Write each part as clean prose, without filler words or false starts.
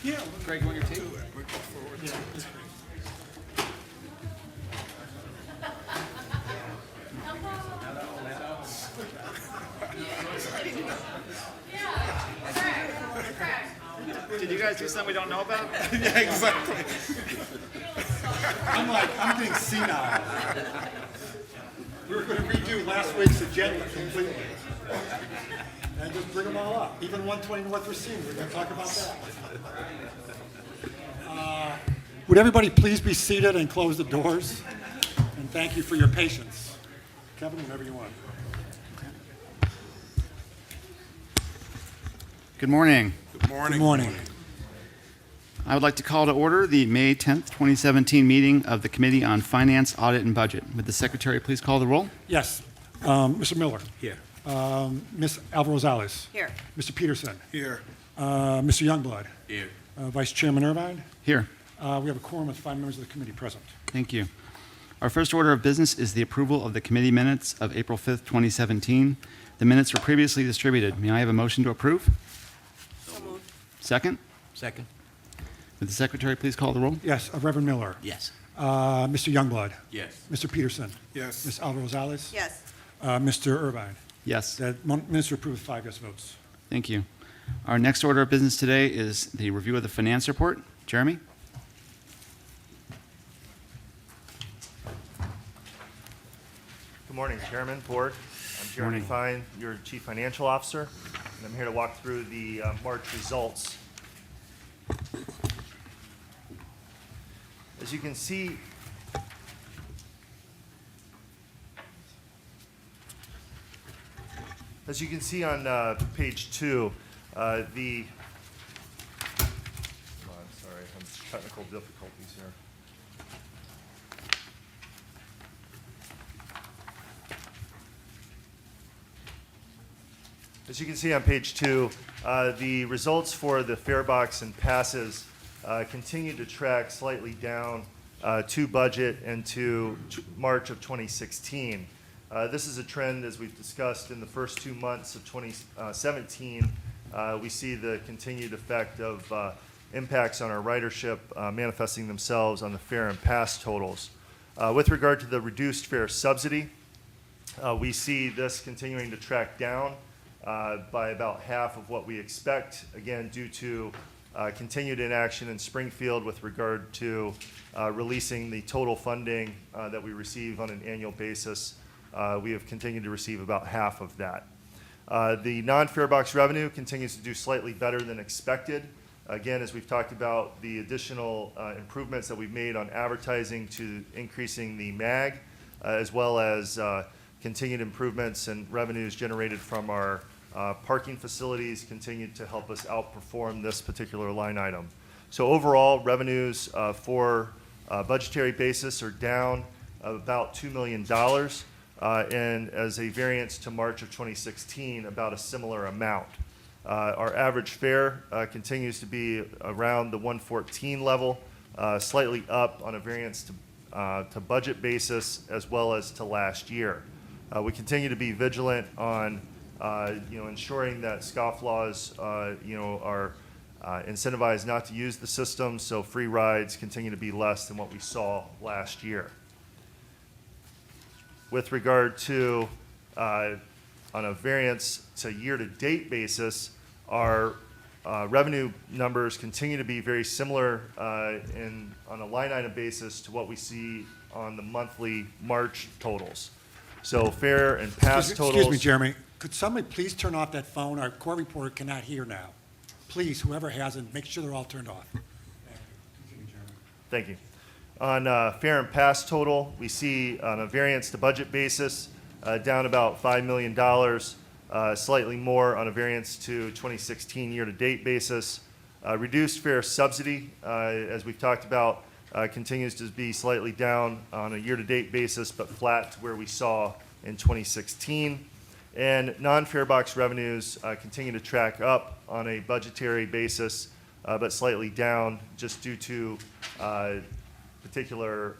Yeah. Greg, you want your tea? We'll go forward to it. Did you guys do something we don't know about? Yeah, exactly. I'm getting senile. We were going to redo last week's agenda completely. And just bring them all up. Even 120 North Racine, we're going to talk about that. Would everybody please be seated and close the doors? And thank you for your patience. Kevin, whenever you want. Good morning. Good morning. Good morning. I would like to call to order the May 10th, 2017 meeting of the Committee on Finance, Audit, and Budget. Would the Secretary please call the roll? Yes. Mr. Miller. Here. Ms. Alvarez-Rosales. Here. Mr. Peterson. Here. Mr. Youngblood. Here. Vice Chairman Irvine. Here. We have a quorum of 5 members of the committee present. Thank you. Our first order of business is the approval of the committee minutes of April 5th, 2017. The minutes were previously distributed. May I have a motion to approve? So moved. Second? Second. Would the Secretary please call the roll? Yes, Reverend Miller. Yes. Mr. Youngblood. Yes. Mr. Peterson. Yes. Ms. Alvarez-Rosales. Yes. Mr. Irvine. Yes. The minutes are approved with 5 yes votes. Thank you. Our next order of business today is the review of the finance report. Jeremy? Good morning, Chairman, Board. I'm Jeremy Morning. Fine, your Chief Financial Officer, and I'm here to walk through the March results. As you can see, on page 2, I'm sorry, I'm technical difficulties here. As you can see on page 2, the results for the fare box and passes continue to track slightly down to budget and to March of 2016. This is a trend, as we've discussed, in the first 2 months of 2017. We see the continued effect of impacts on our ridership manifesting themselves on the fare and pass totals. With regard to the reduced fare subsidy, we see this continuing to track down by about half of what we expect, again, due to continued inaction in Springfield with regard to releasing the total funding that we receive on an annual basis. We have continued to receive about half of that. The non-fare box revenue continues to do slightly better than expected. Again, as we've talked about, the additional improvements that we've made on advertising to increasing the MAG, as well as continued improvements and revenues generated from our parking facilities continued to help us outperform this particular line item. So overall, revenues for budgetary basis are down about $2 million, and as a variance to March of 2016, about a similar amount. Our average fare continues to be around the 114 level, slightly up on a variance to budget basis as well as to last year. We continue to be vigilant on ensuring that scofflaws are incentivized not to use the system, so free rides continue to be less than what we saw last year. With regard to on a variance to year-to-date basis, our revenue numbers continue to be very similar on a line item basis to what we see on the monthly March totals. So fare and pass totals. Excuse me, Jeremy. Could somebody please turn off that phone? Our court reporter cannot hear now. Please, whoever has it, make sure they're all turned off. Continue, Jeremy. Thank you. On fare and pass total, we see on a variance to budget basis down about $5 million, slightly more on a variance to 2016 year-to-date basis. Reduced fare subsidy, as we've talked about, continues to be slightly down on a year-to-date basis, but flat to where we saw in 2016. And non-fare box revenues continue to track up on a budgetary basis, but slightly down just due to particular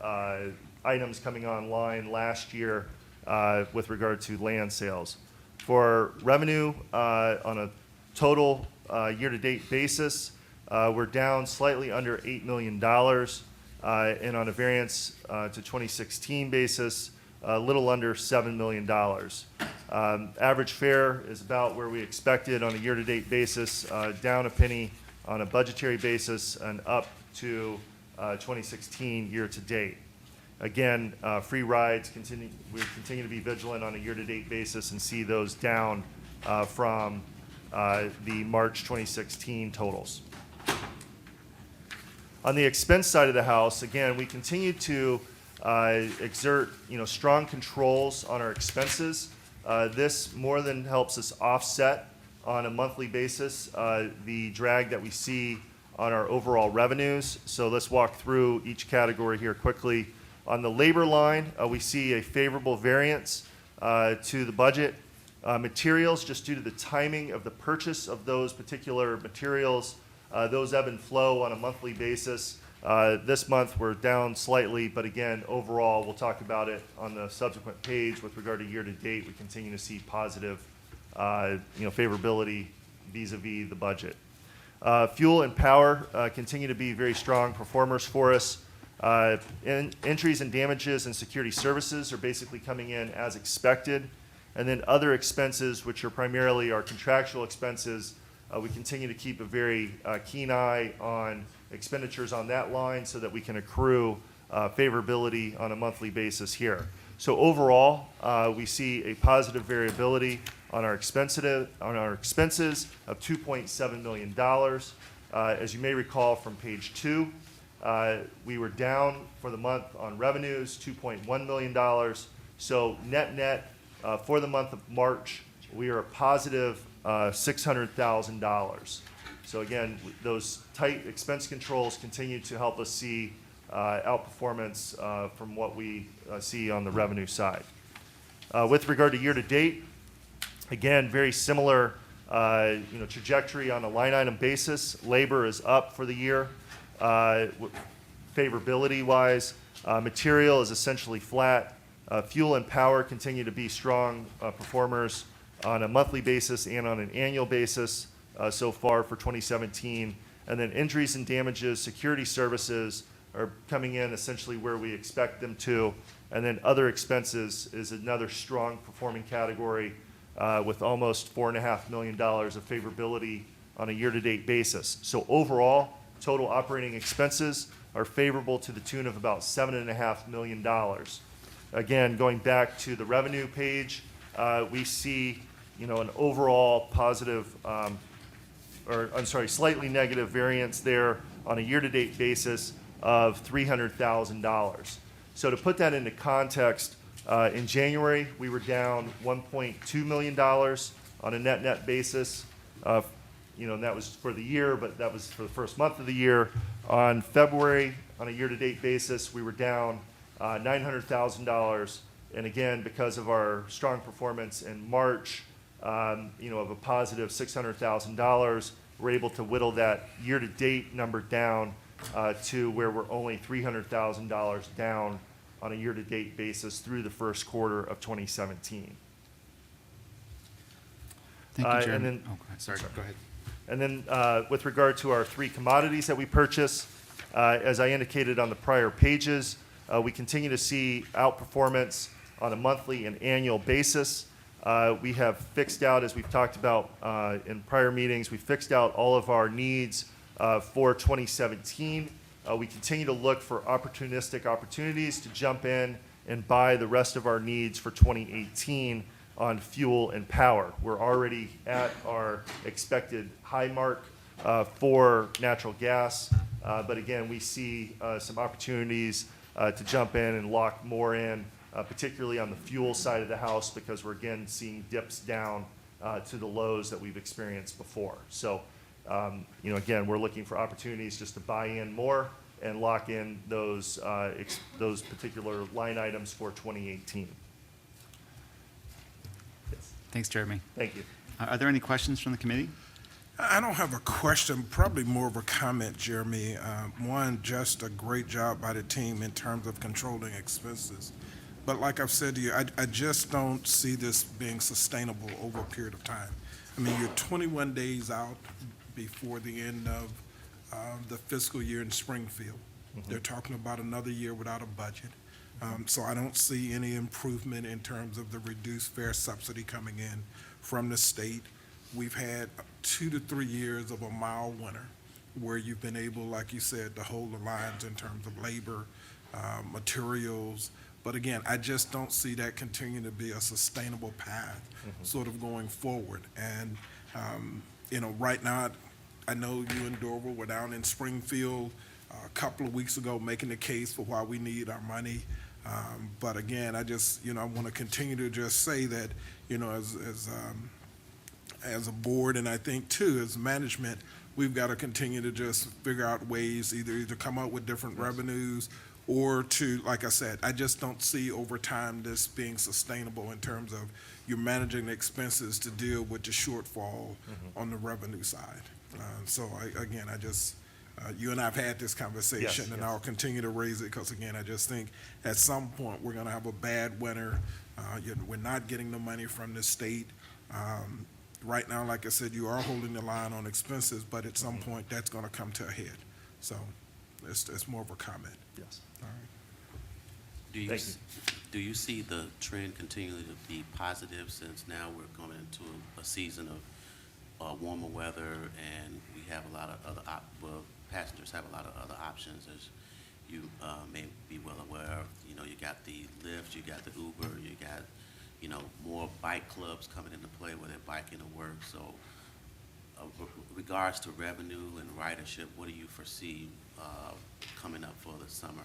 items coming online last year with regard to land sales. For revenue on a Total year-to-date basis, we're down slightly under $8 million, and on a variance to 2016 basis, a little under $7 million. Average fare is about where we expected on a year-to-date basis, down a penny on a budgetary basis, and up to 2016 year-to-date. Again, free rides we continue to be vigilant on a year-to-date basis and see those down from the March 2016 totals. On the expense side of the house, again, we continue to exert strong controls on our expenses. This more than helps us offset on a monthly basis the drag that we see on our overall revenues. So let's walk through each category here quickly. On the labor line, we see a favorable variance to the budget. Materials, just due to the timing of the purchase of those particular materials, those ebb and flow on a monthly basis. This month we're down slightly, but again, overall, we'll talk about it on the subsequent page with regard to year-to-date. We continue to see positive favorability vis-a-vis the budget. Fuel and power continue to be very strong performers for us. Entries and damages and security services are basically coming in as expected. And then other expenses, which are primarily our contractual expenses, we continue to keep a very keen eye on expenditures on that line so that we can accrue favorability on a monthly basis here. So overall, we see a positive variability on our expenses of $2.7 million. As you may recall from page 2, we were down for the month on revenues, $2.1 million. So net for the month of March, we are a positive $600,000. So again, those tight expense controls continue to help us see outperformance from what we see on the revenue side. With regard to year-to-date, again, very similar trajectory on a line item basis. Labor is up for the year. Favorability-wise, material is essentially flat. Fuel and power continue to be strong performers on a monthly basis and on an annual basis so far for 2017. And then injuries and damages, security services are coming in essentially where we expect them to. And then other expenses is another strong performing category with almost $4.5 million of favorability on a year-to-date basis. So overall, total operating expenses are favorable to the tune of about $7.5 million. Again, going back to the revenue page, we see an overall positive, slightly negative variance there on a year-to-date basis of $300,000. So to put that into context, in January, we were down $1.2 million on a net basis. And that was for the year, but that was for the first month of the year. On February, on a year-to-date basis, we were down $900,000. And again, because of our strong performance in March, of a positive $600,000, we're able to whittle that year-to-date number down to where we're only $300,000 down on a year-to-date basis through the first quarter of 2017. Thank you, Chair. And then, Sorry, go ahead. And then with regard to our 3 commodities that we purchase, as I indicated on the prior pages, we continue to see outperformance on a monthly and annual basis. We have fixed out, as we've talked about in prior meetings, we fixed out all of our needs for 2017. We continue to look for opportunistic opportunities to jump in and buy the rest of our needs for 2018 on fuel and power. We're already at our expected high mark for natural gas, but again, we see some opportunities to jump in and lock more in, particularly on the fuel side of the house, because we're again seeing dips down to the lows that we've experienced before. So, again, we're looking for opportunities just to buy in more and lock in those particular line items for 2018. Thanks, Jeremy. Thank you. Are there any questions from the committee? I don't have a question, probably more of a comment, Jeremy. One, just a great job by the team in terms of controlling expenses. But like I've said to you, I just don't see this being sustainable over a period of time. I mean, you're 21 days out before the end of the fiscal year in Springfield. They're talking about another year without a budget. So I don't see any improvement in terms of the reduced fare subsidy coming in from the state. We've had 2 to 3 years of a mild winter where you've been able, like you said, to hold the lines in terms of labor, materials. But again, I just don't see that continuing to be a sustainable path sort of going forward. And, right now, I know you and Dorval were down in Springfield a couple of weeks ago making the case for why we need our money. But again, I just, I want to continue to just say that, as a board, and I think too, as management, we've got to continue to just figure out ways either to come up with different revenues or to, like I said, I just don't see over time this being sustainable in terms of you're managing the expenses to deal with the shortfall on the revenue side. So again, you and I have had this conversation, and I'll continue to raise it because, again, I just think at some point we're going to have a bad winter. We're not getting the money from the state. Right now, like I said, you are holding the line on expenses, but at some point that's going to come to a head. So it's more of a comment. Yes. All right. Do you, Thank s- do you see the trend continuing to be positive since now we're going into a season of warmer weather and we have a lot of other, passengers have a lot of other options, as you may be well aware of. You got the Lyft, you got the Uber, you got, more bike clubs coming into play where they're biking to work. So regards to revenue and ridership, what do you foresee coming up for the summer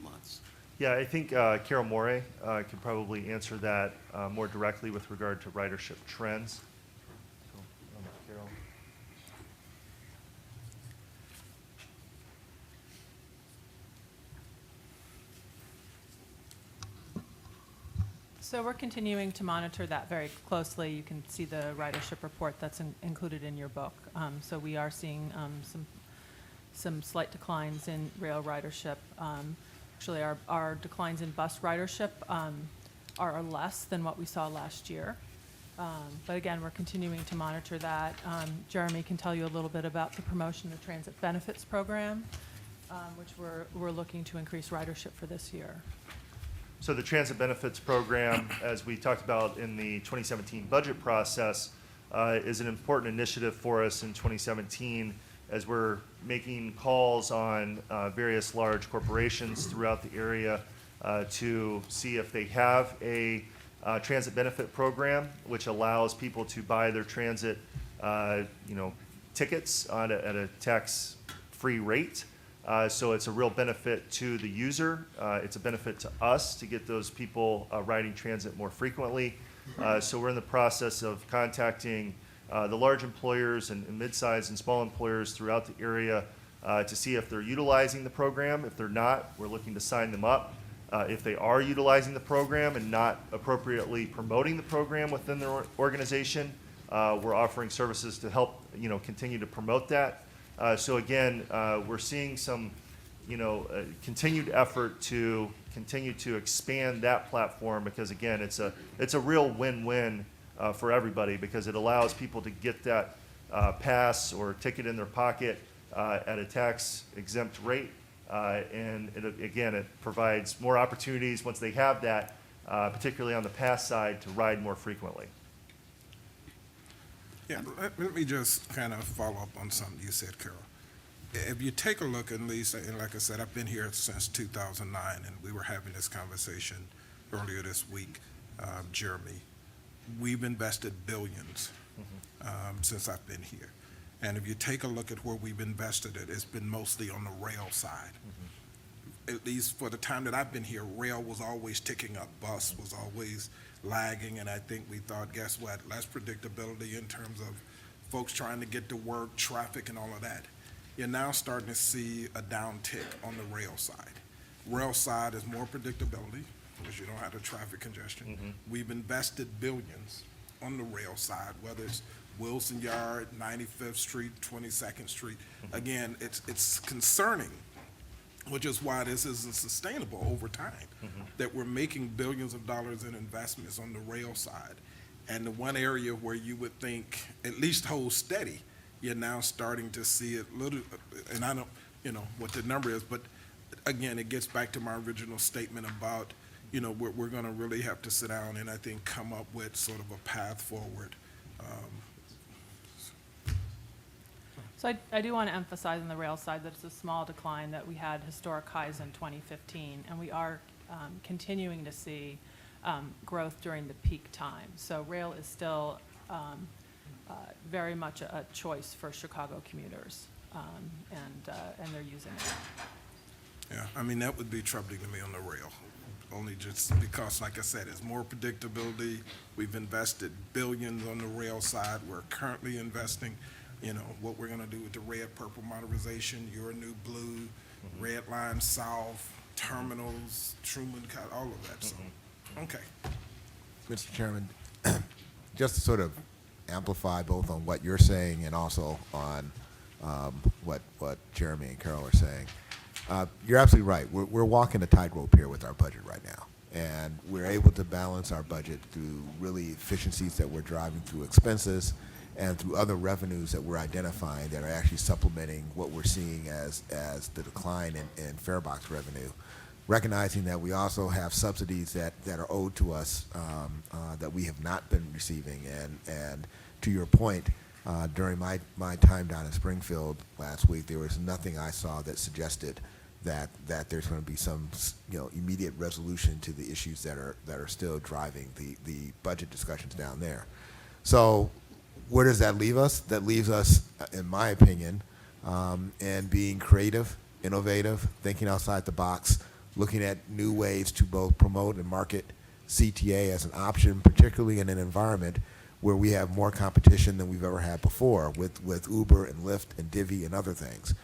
months? Yeah, I think Carol Morey could probably answer that more directly with regard to ridership trends. So, Carol. So we're continuing to monitor that very closely. You can see the ridership report that's included in your book. So we are seeing some slight declines in rail ridership. Actually, our declines in bus ridership are less than what we saw last year. But again, we're continuing to monitor that. Jeremy can tell you a little bit about the promotion of transit benefits program, which we're looking to increase ridership for this year. So the transit benefits program, as we talked about in the 2017 budget process, is an important initiative for us in 2017 as we're making calls on various large corporations throughout the area to see if they have a transit benefit program, which allows people to buy their transit, tickets at a tax-free rate. So it's a real benefit to the user. It's a benefit to us to get those people riding transit more frequently. So we're in the process of contacting the large employers and mid-sized and small employers throughout the area to see if they're utilizing the program. If they're not, we're looking to sign them up. If they are utilizing the program and not appropriately promoting the program within their organization, we're offering services to help continue to promote that. So again, we're seeing some, continued effort to continue to expand that platform because again, it's a real win-win for everybody because it allows people to get that pass or ticket in their pocket at a tax-exempt rate, and it provides more opportunities once they have that, particularly on the pass side, to ride more frequently. Yeah, let me just kind of follow up on something you said, Carol. If you take a look at Lease, and like I said, I've been here since 2009, and we were having this conversation earlier this week, Jeremy. We've invested billions since I've been here. And if you take a look at where we've invested it, it's been mostly on the rail side. At least for the time that I've been here, rail was always ticking up, bus was always lagging, and I think we thought, guess what, less predictability in terms of folks trying to get to work, traffic and all of that. You're now starting to see a downtick on the rail side. Rail side is more predictability because you don't have the traffic congestion. We've invested billions on the rail side, whether it's Wilson Yard, 95th Street, 22nd Street. Again, it's concerning, which is why this isn't sustainable over time, that we're making billions of dollars in investments on the rail side. And the one area where you would think at least hold steady, you're now starting to see it little, and I don't, what the number is, but again, it gets back to my original statement about, we're going to really have to sit down and I think come up with sort of a path forward. So I do want to emphasize on the rail side that it's a small decline, that we had historic highs in 2015, and we are continuing to see growth during the peak time. So rail is still very much a choice for Chicago commuters, and they're using it. Yeah, I mean, that would be troubling to me on the rail, only just because, like I said, it's more predictability. We've invested billions on the rail side. We're currently investing, what we're gonna do with the red, purple modernization, your new blue, red line south, terminals, Truman, all of that, so, okay. Mr. Chairman, just to sort of amplify both on what you're saying and also on what Jeremy and Carol are saying, you're absolutely right. We're walking a tightrope here with our budget right now, and we're able to balance our budget through really efficiencies that we're driving through expenses and through other revenues that we're identifying that are actually supplementing what we're seeing as the decline in fare box revenue, recognizing that we also have subsidies that are owed to us that we have not been receiving. And to your point, during my time down in Springfield last week, there was nothing I saw that suggested that there's going to be some immediate resolution to the issues that are still driving the budget discussions down there. So where does that leave us? That leaves us, in my opinion, in being creative, innovative, thinking outside the box, looking at new ways to both promote and market CTA as an option, particularly in an environment where we have more competition than we've ever had before with Uber and Lyft and Divvy and other things.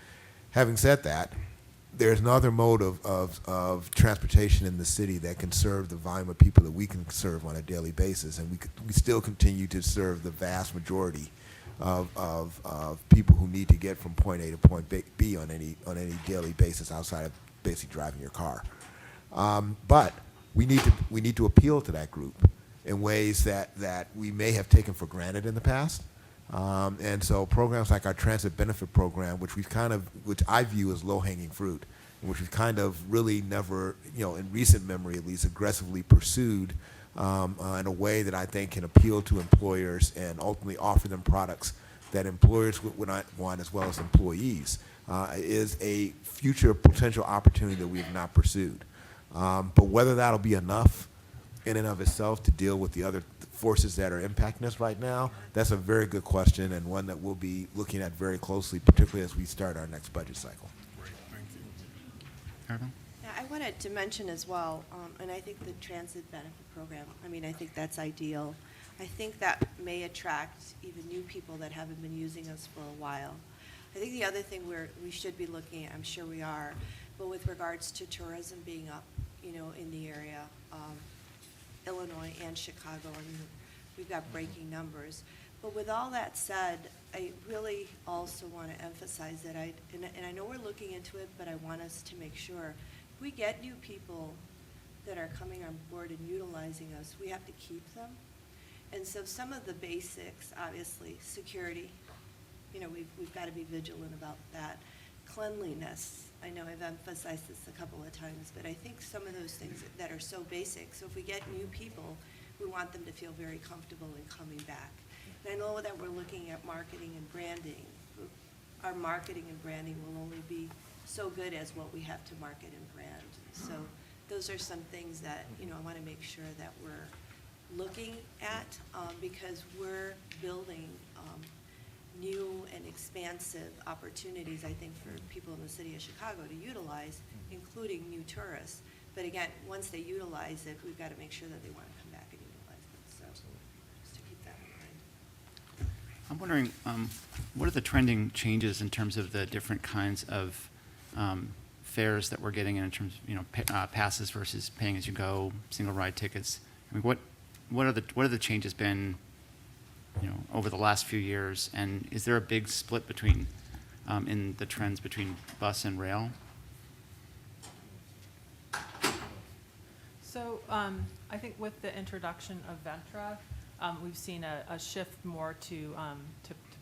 Having said that, there's another mode of transportation in the city that can serve the volume of people that we can serve on a daily basis, and we still continue to serve the vast majority of people who need to get from point A to point B on any daily basis outside of basically driving your car. But we need to appeal to that group in ways that we may have taken for granted in the past. And so programs like our transit benefit program, which I view as low-hanging fruit, which we've kind of really never, in recent memory at least, aggressively pursued in a way that I think can appeal to employers and ultimately offer them products that employers would not want as well as employees, is a future potential opportunity that we have not pursued. But whether that'll be enough in and of itself to deal with the other forces that are impacting us right now, that's a very good question and one that we'll be looking at very closely, particularly as we start our next budget cycle. Great, thank you. Carol? Yeah, I wanted to mention as well, and I think the transit benefit program, I think that's ideal. I think that may attract even new people that haven't been using us for a while. I think the other thing we should be looking at, I'm sure we are, but with regards to tourism being up, in the area, Illinois and Chicago, we've got breaking numbers. But with all that said, I really also want to emphasize that and I know we're looking into it, but I want us to make sure if we get new people that are coming on board and utilizing us, we have to keep them. And so some of the basics, obviously, security, we've got to be vigilant about that. Cleanliness, I know I've emphasized this a couple of times, but I think some of those things that are so basic, so if we get new people, we want them to feel very comfortable in coming back. And I know that we're looking at marketing and branding. Our marketing and branding will only be so good as what we have to market and brand. So those are some things that, I want to make sure that we're looking at because we're building new and expansive opportunities, I think, for people in the city of Chicago to utilize, including new tourists. But again, once they utilize it, we've got to make sure that they want to come back and utilize it. So just to keep that in mind. I'm wondering, what are the trending changes in terms of the different kinds of fares that we're getting in terms of, passes versus paying as you go, single ride tickets? What are the changes been, over the last few years? And is there a big split between, in the trends between bus and rail? So I think with the introduction of Ventra, we've seen a shift more to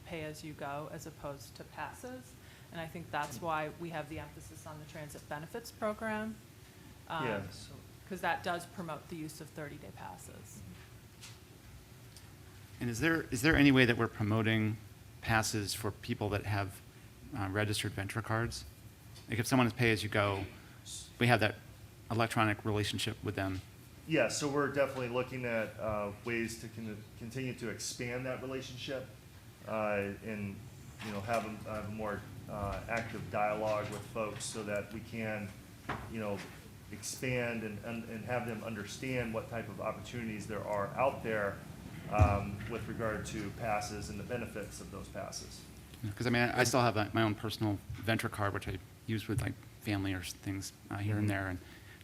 pay-as-you-go as opposed to passes. And I think that's why we have the emphasis on the transit benefits program. Yeah. Because that does promote the use of 30-day passes. And is there any way that we're promoting passes for people that have registered Ventra cards? Like if someone is pay-as-you-go, we have that electronic relationship with them. Yeah, so we're definitely looking at ways to continue to expand that relationship and, you know, have a more active dialogue with folks so that we can, you know, expand and have them understand what type of opportunities there are out there with regard to passes and the benefits of those passes. Because I mean, I still have my own personal Ventra card, which I use with like family or things here and there. And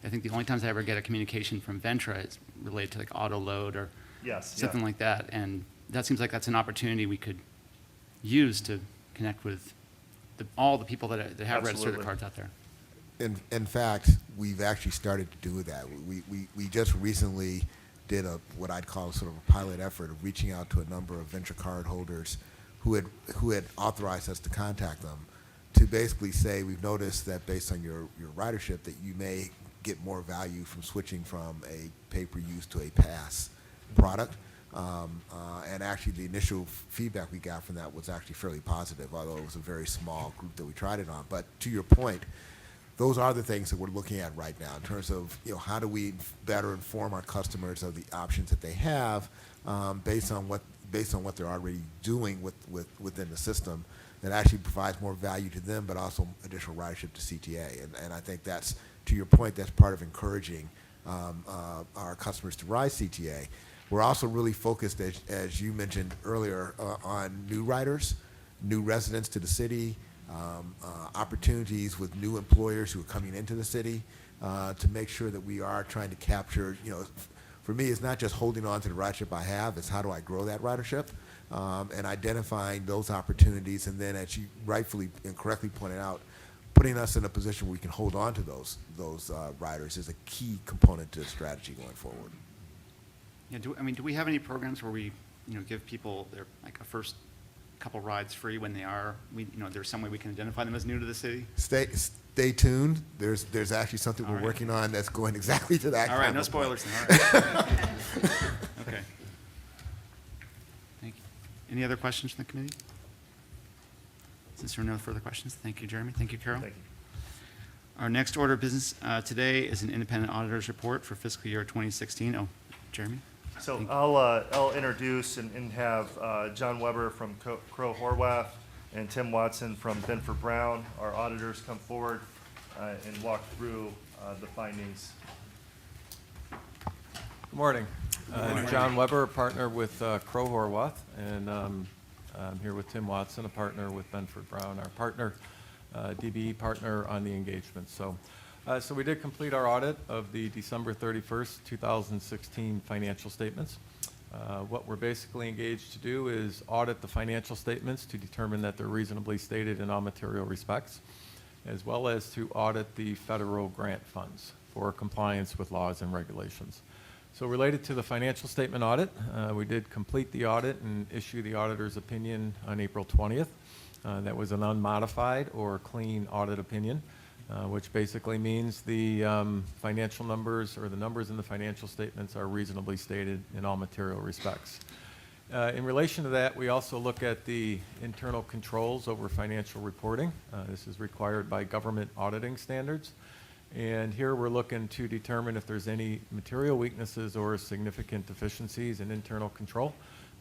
I think the only times I ever get a communication from Ventra is related to like auto load or Yes, something yeah. like that. And that seems like that's an opportunity we could use to connect with all the people that have registered their Absolutely. cards out there. In fact, we've actually started to do that. We just recently did what I'd call sort of a pilot effort of reaching out to a number of Ventra card holders who had authorized us to contact them to basically say, we've noticed that based on your ridership that you may get more value from switching from a pay-per-use to a pass product. And actually the initial feedback we got from that was actually fairly positive, although it was a very small group that we tried it on. But to your point, those are the things that we're looking at right now in terms of, you know, how do we better inform our customers of the options that they have based on what they're already doing within the system that actually provides more value to them, but also additional ridership to CTA. And I think that's, to your point, that's part of encouraging our customers to ride CTA. We're also really focused, as you mentioned earlier, on new riders, new residents to the city, opportunities with new employers who are coming into the city to make sure that we are trying to capture, you know, for me, it's not just holding on to the ridership I have, it's how do I grow that ridership and identifying those opportunities, and then, as you rightfully and correctly pointed out, putting us in a position where we can hold on to those riders is a key component to the strategy going forward. Yeah, do we have any programs where we, you know, give people their like a first couple rides free when there's some way we can identify them as new to the city? Stay tuned. There's actually something All we're right. working on that's going exactly to that. All right, kind no of spoilers point. then, all right. Okay. Thank you. Any other questions from the committee? Since there are no further questions, thank you, Jeremy. Thank you, Carol. Thank you. Our next order of business today is an independent auditor's report for fiscal year 2016. Oh, Jeremy? So Thank you. I'll introduce and have John Weber from Crow Horwath and Tim Watson from Benford Brown, our auditors, come forward and walk through the findings. Good morning. I'm John Weber, a partner with Crow Horwath, and I'm here with Tim Watson, a partner with Benford Brown, our partner, DBE partner on the engagement. So we did complete our audit of the December 31st, 2016 financial statements. What we're basically engaged to do is audit the financial statements to determine that they're reasonably stated in all material respects, as well as to audit the federal grant funds for compliance with laws and regulations. So related to the financial statement audit, we did complete the audit and issue the auditor's opinion on April 20th. That was an unmodified or clean audit opinion, which basically means the financial numbers or the numbers in the financial statements are reasonably stated in all material respects. In relation to that, we also look at the internal controls over financial reporting. This is required by government auditing standards. And here we're looking to determine if there's any material weaknesses or significant deficiencies in internal control.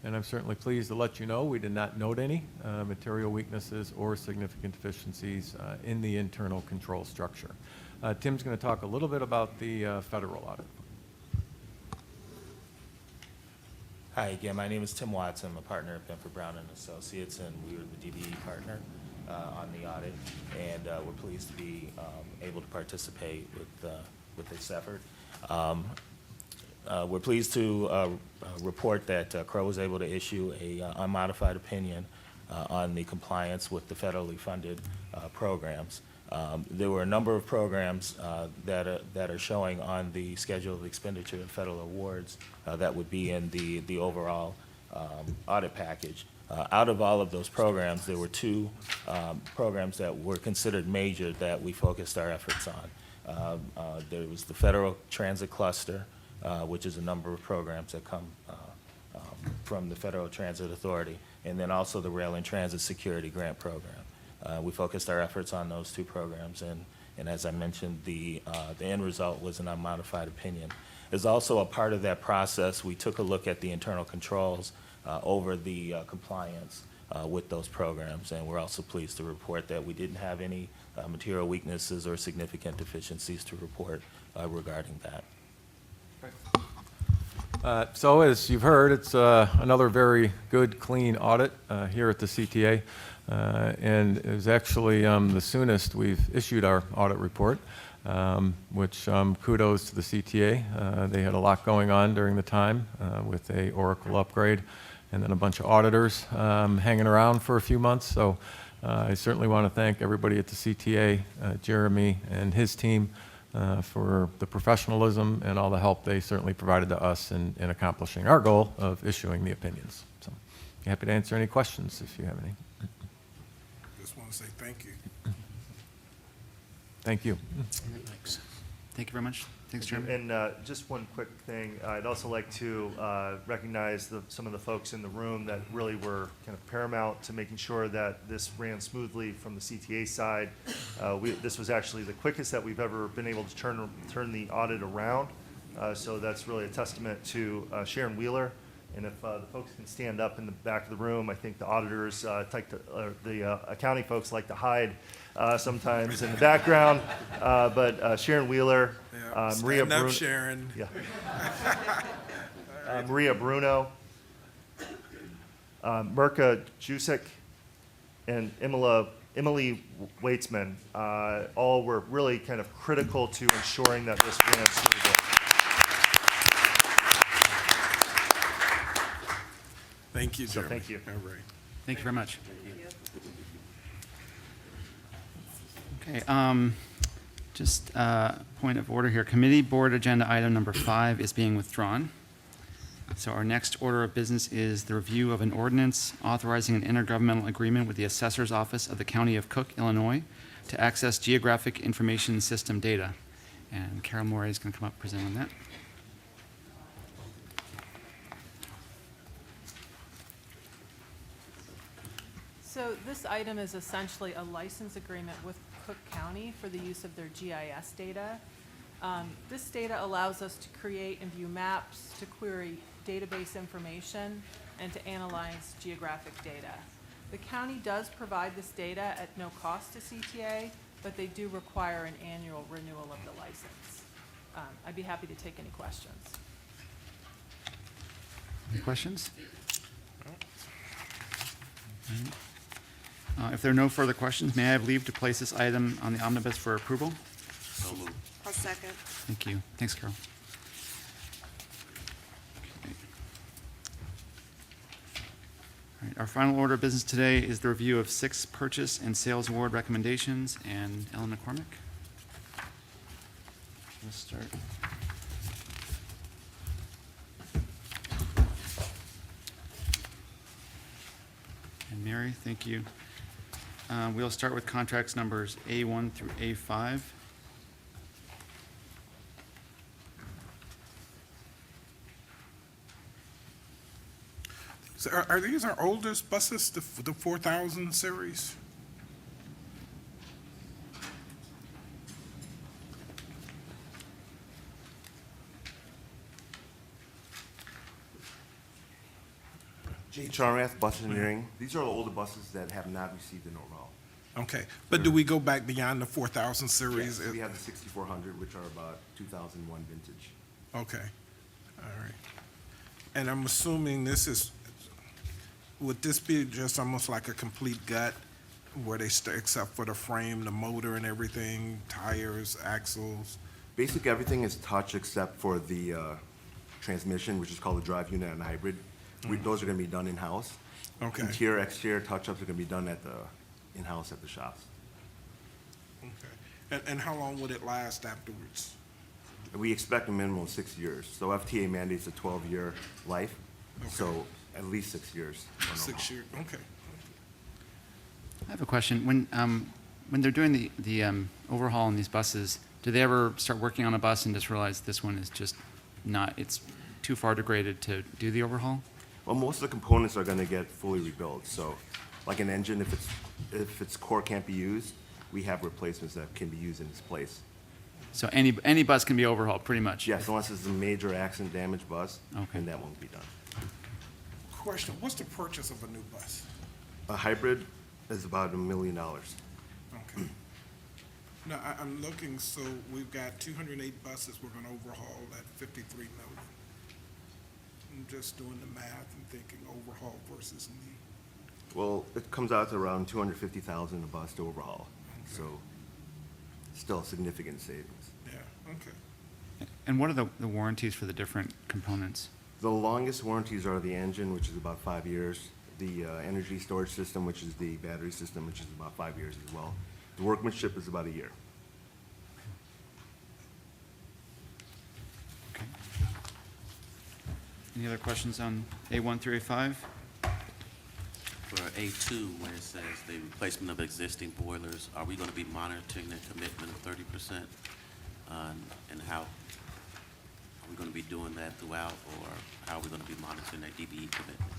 And I'm certainly pleased to let you know we did not note any material weaknesses or significant deficiencies in the internal control structure. Tim's going to talk a little bit about the federal audit. Hi again, my name is Tim Watson. I'm a partner at Benford Brown and Associates, and we were the DBE partner on the audit, and we're pleased to be able to participate with this effort. We're pleased to report that Crow was able to issue a unmodified opinion on the compliance with the federally funded programs. There were a number of programs that are showing on the schedule of expenditure and federal awards that would be in the overall audit package. Out of all of those programs, there were two programs that were considered major that we focused our efforts on. There was the Federal Transit Cluster, which is a number of programs that come from the Federal Transit Authority, and then also the Rail and Transit Security Grant Program. We focused our efforts on those two programs, and as I mentioned, the end result was an unmodified opinion. As also a part of that process, we took a look at the internal controls over the compliance with those programs, and we're also pleased to report that we didn't have any material weaknesses or significant deficiencies to report regarding that. So as you've heard, it's another very good, clean audit here at the CTA. And it was actually the soonest we've issued our audit report, which kudos to the CTA. They had a lot going on during the time with a Oracle upgrade and then a bunch of auditors hanging around for a few months. So I certainly want to thank everybody at the CTA, Jeremy and his team, for the professionalism and all the help they certainly provided to us in accomplishing our goal of issuing the opinions. So happy to answer any questions if you have any. Just want to say thank you. Thank you. Thank you very much. Thanks, Chairman. And just one quick thing, I'd also like to recognize some of the folks in the room that really were kind of paramount to making sure that this ran smoothly from the CTA side. This was actually the quickest that we've ever been able to turn the audit around. So that's really a testament to Sharon Wheeler. And if the folks can stand up in the back of the room, I think the auditors, the accounting folks like to hide sometimes in the background. But Sharon Wheeler, Maria Stand up, Bruno, Sharon. yeah. Maria Bruno, Mirka Jusek, and Emily Weitzman, all were really kind of critical to ensuring that this ran smoothly. Thank you, So Jeremy. thank you. All right. Thank you very much. Okay, just point of order here. Committee board agenda item number 5 is being withdrawn. So our next order of business is the review of an ordinance authorizing an intergovernmental agreement with the Assessor's Office of the County of Cook, Illinois, to access geographic information system data. And Carol Morey is going to come up and present on that. So this item is essentially a license agreement with Cook County for the use of their GIS data. This data allows us to create and view maps, to query database information, and to analyze geographic data. The county does provide this data at no cost to CTA, but they do require an annual renewal of the license. I'd be happy to take any questions. Any questions? If there are no further questions, may I have leave to place this item on the omnibus for approval? So moved. I'll second. Thank you. Thanks, Carol. Okay. All right, our final order of business today is the review of 6 purchase and sales award recommendations. And Ellen McCormick? Let's start. And Mary, thank you. We'll start with contracts numbers A1 through A5. So are these our oldest buses, the 4000 series? J. Charnath, Bus Engineering. These are the older buses that have not received an overhaul. Okay, but do we go back beyond the 4000 series? Yes, we have the 6400, which are about 2001 vintage. Okay, all right. And I'm assuming this is, would this be just almost like a complete gut where they stay, except for the frame, the motor and everything, tires, axles? Basically, everything is touch except for the transmission, which is called the drive unit and hybrid. Those are going to be done in-house. Okay. Interior, exterior touch-ups are going to be done in-house at the shops. Okay. And how long would it last afterwards? We expect a minimum of 6 years. So FTA mandates a 12-year life, so at least 6 years. on 6 overhaul. years, okay. I have a question. When they're doing the overhaul on these buses, do they ever start working on a bus and just realize this one is just not, it's too far degraded to do the overhaul? Well, most of the components are gonna get fully rebuilt, so like an engine, if its core can't be used, we have replacements that can be used in its place. So any bus can be overhauled, pretty much? Yes, unless it's a major accident damage bus, Okay. then that won't be done. Question, what's the purchase of a new bus? A hybrid is about $1 million. Okay. Now, I'm looking, so we've got 208 buses we're gonna overhaul at 53 million. I'm just doing the math and thinking overhaul versus need. Well, it comes out to around 250,000 a bus to overhaul, so still a significant savings. Yeah, okay. And what are the warranties for the different components? The longest warranties are the engine, which is about 5 years, the energy storage system, which is the battery system, which is about 5 years as well. The workmanship is about a year. Okay. Any other questions on A1 through A5? For A2, where it says the replacement of existing boilers, are we gonna be monitoring the commitment of 30%? And how, are we gonna be doing that throughout, or how are we gonna be monitoring that DBE commitment?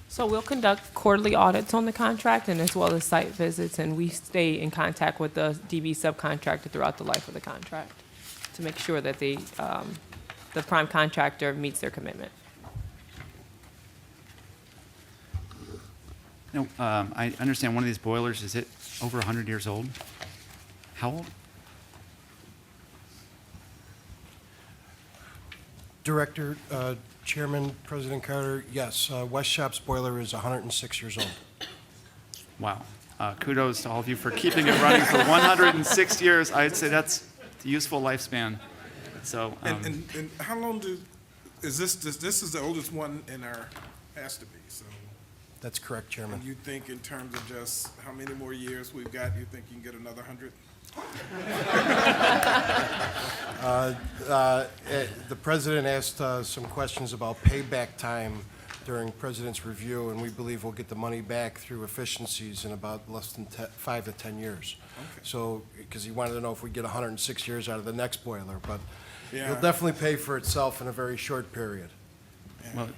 So we'll conduct quarterly audits on the contract and as well as site visits, and we stay in contact with the DB subcontractor throughout the life of the contract to make sure that the prime contractor meets their commitment. No, I understand one of these boilers, is it over 100 years old? How old? Director, Chairman, President Carter, yes, West Shop's boiler is 106 years old. Wow. Kudos to all of you for keeping it running for 106 years. I'd say that's a useful lifespan. So, And how long is this is the oldest one in our, has to be, so. That's correct, Chairman. And you think in terms of just how many more years we've got, you think you can get another 100? The President asked some questions about payback time during President's review, and we believe we'll get the money back through efficiencies in about less than 5 to 10 years. Okay. So, because he wanted to know if we get 106 years out of the next boiler, but Yeah. it'll definitely pay for itself in a very short period. well,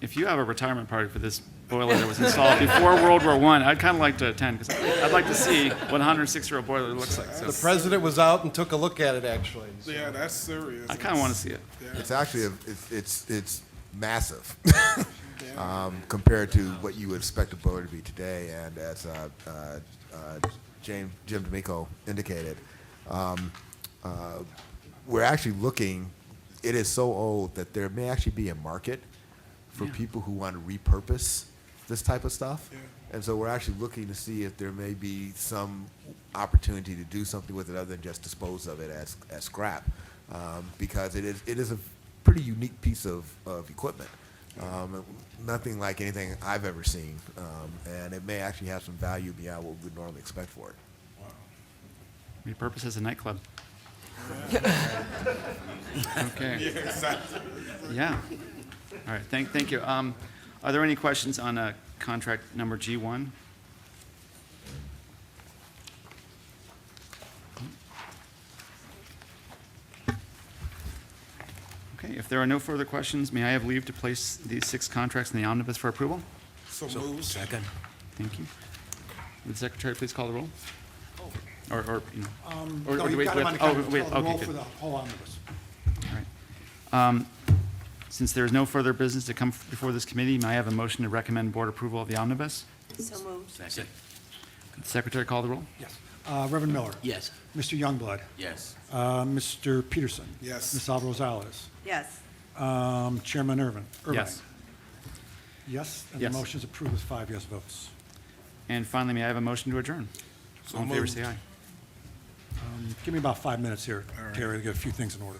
if you have a retirement party for this boiler that was installed before World War I, I'd kind of like to attend, because I'd like to see what a 106-year-old boiler looks like. So The President was out and took a look at it, actually. so- Yeah, that's serious. I kind of want to see it. Yeah. It's actually, it's massive compared to what you would expect a boiler to be today. And as Jim D'Amico indicated, we're actually looking, it is so old that there may actually be a market for people who want to repurpose this type of stuff. Yeah. And so we're actually looking to see if there may be some opportunity to do something with it other than just dispose of it as scrap, because it is a pretty unique piece of equipment. Nothing like anything I've ever seen, and it may actually have some value beyond what we would normally expect for it. Repurpose as a nightclub. Okay. Yeah, exactly. Yeah. All right, thank you. Are there any questions on contract number G1? Okay, if there are no further questions, may I have leave to place these 6 contracts in the omnibus for approval? So moved. Second. Thank you. Would the secretary please call the roll? Or you know, or No, do you've we got have them to- on the oh, calendar. wait, Call the okay, roll good. for the whole omnibus. All right. Since there is no further business to come before this committee, may I have a motion to recommend board approval of the omnibus? So moved. Second. Could the secretary call the roll? Yes. Reverend Miller. Yes. Mr. Youngblood. Yes. Mr. Peterson. Yes. Ms. Alvarez Rosales. Yes. Chairman Irvin. Yes. Yes, and the Yes. motion is approved with 5 yes votes. And finally, may I have a motion to adjourn? So All in favor, moved. say aye. Give me about 5 minutes here, All right. Terry, to get a few things in order.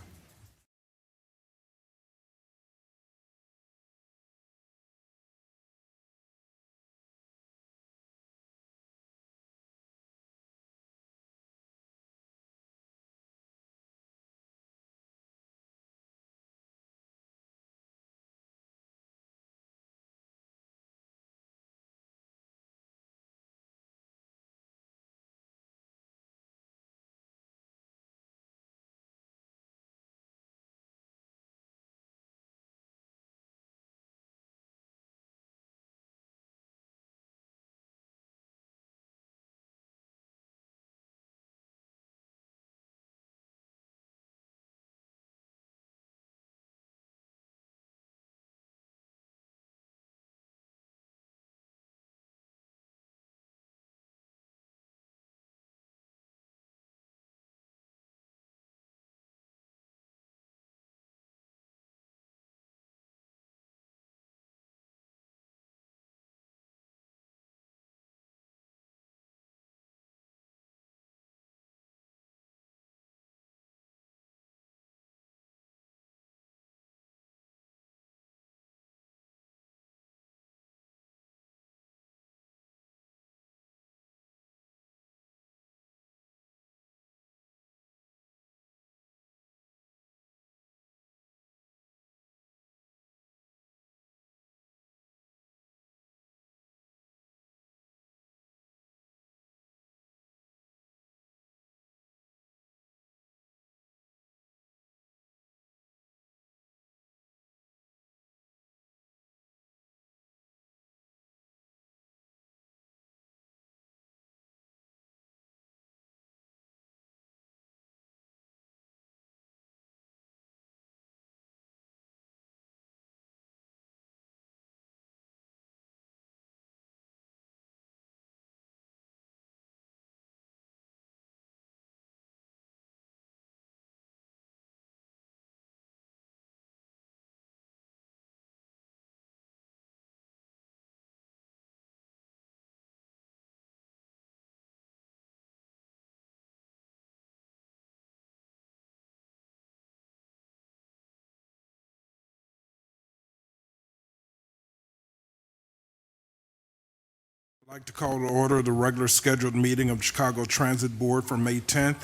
I'd like to call to order the regular scheduled meeting of Chicago Transit Board for May 10th,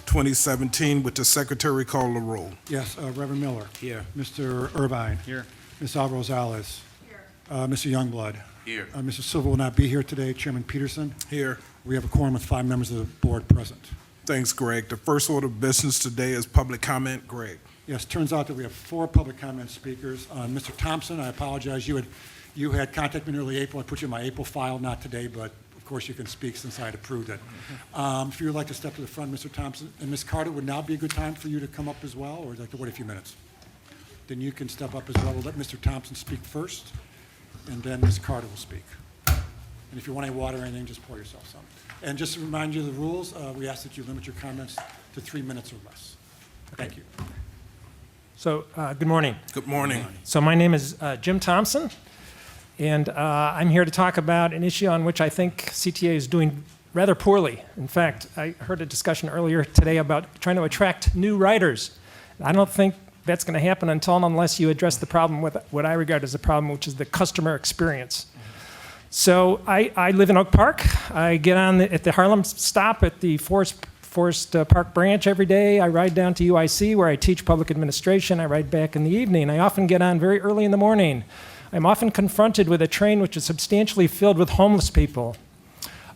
2017. Would the secretary call the roll? Yes, Reverend Miller. Here. Mr. Irvine. Here. Ms. Alva Rosales. Mr. Youngblood. Here. Mr. Silva will not be here today. Chairman Peterson. Here. We have a quorum with 5 members of the board present. Thanks, Greg. The first order of business today is public comment. Greg. Yes, turns out that we have 4 public comment speakers. Mr. Thompson, I apologize. You had contacted me in early April. I put you in my April file, not today, but of course you can speak since I had approved it. If you would like to step to the front, Mr. Thompson, and Ms. Carter, would now be a good time for you to come up as well, or would you like to wait a few minutes? Then you can step up as well. We'll let Mr. Thompson speak first, and then Ms. Carter will speak. And if you want any water or anything, just pour yourself some. And just to remind you of the rules, we ask that you limit your comments to 3 minutes or less. Thank you. So, good morning. Good morning. So my name is Jim Thompson, and I'm here to talk about an issue on which I think CTA is doing rather poorly. In fact, I heard a discussion earlier today about trying to attract new riders. I don't think that's going to happen until and unless you address the problem with what I regard as a problem, which is the customer experience. So I live in Oak Park. I get on at the Harlem stop at the Forest Park branch every day. I ride down to UIC where I teach public administration. I ride back in the evening. I often get on very early in the morning. I'm often confronted with a train which is substantially filled with homeless people.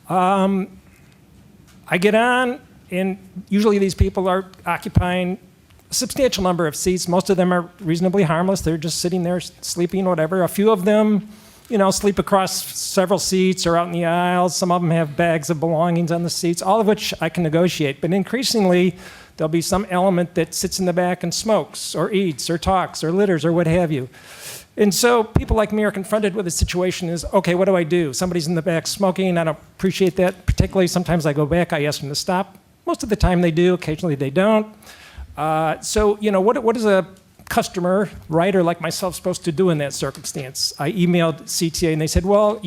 I get on, and usually these people are occupying a substantial number of seats. Most of them are reasonably harmless. They're just sitting there sleeping, whatever. A few of them, sleep across several seats or out in the aisles. Some of them have bags of belongings on the seats, all of which I can negotiate. But increasingly, there'll be some element that sits in the back and smokes or eats or talks or litters or what have you. And so people like me are confronted with a situation is, okay, what do I do? Somebody's in the back smoking. I don't appreciate that particularly. Sometimes I go back. I ask them to stop. Most of the time they do. Occasionally they don't. What is a customer, writer like myself supposed to do in that circumstance? I emailed CTA and they said, well,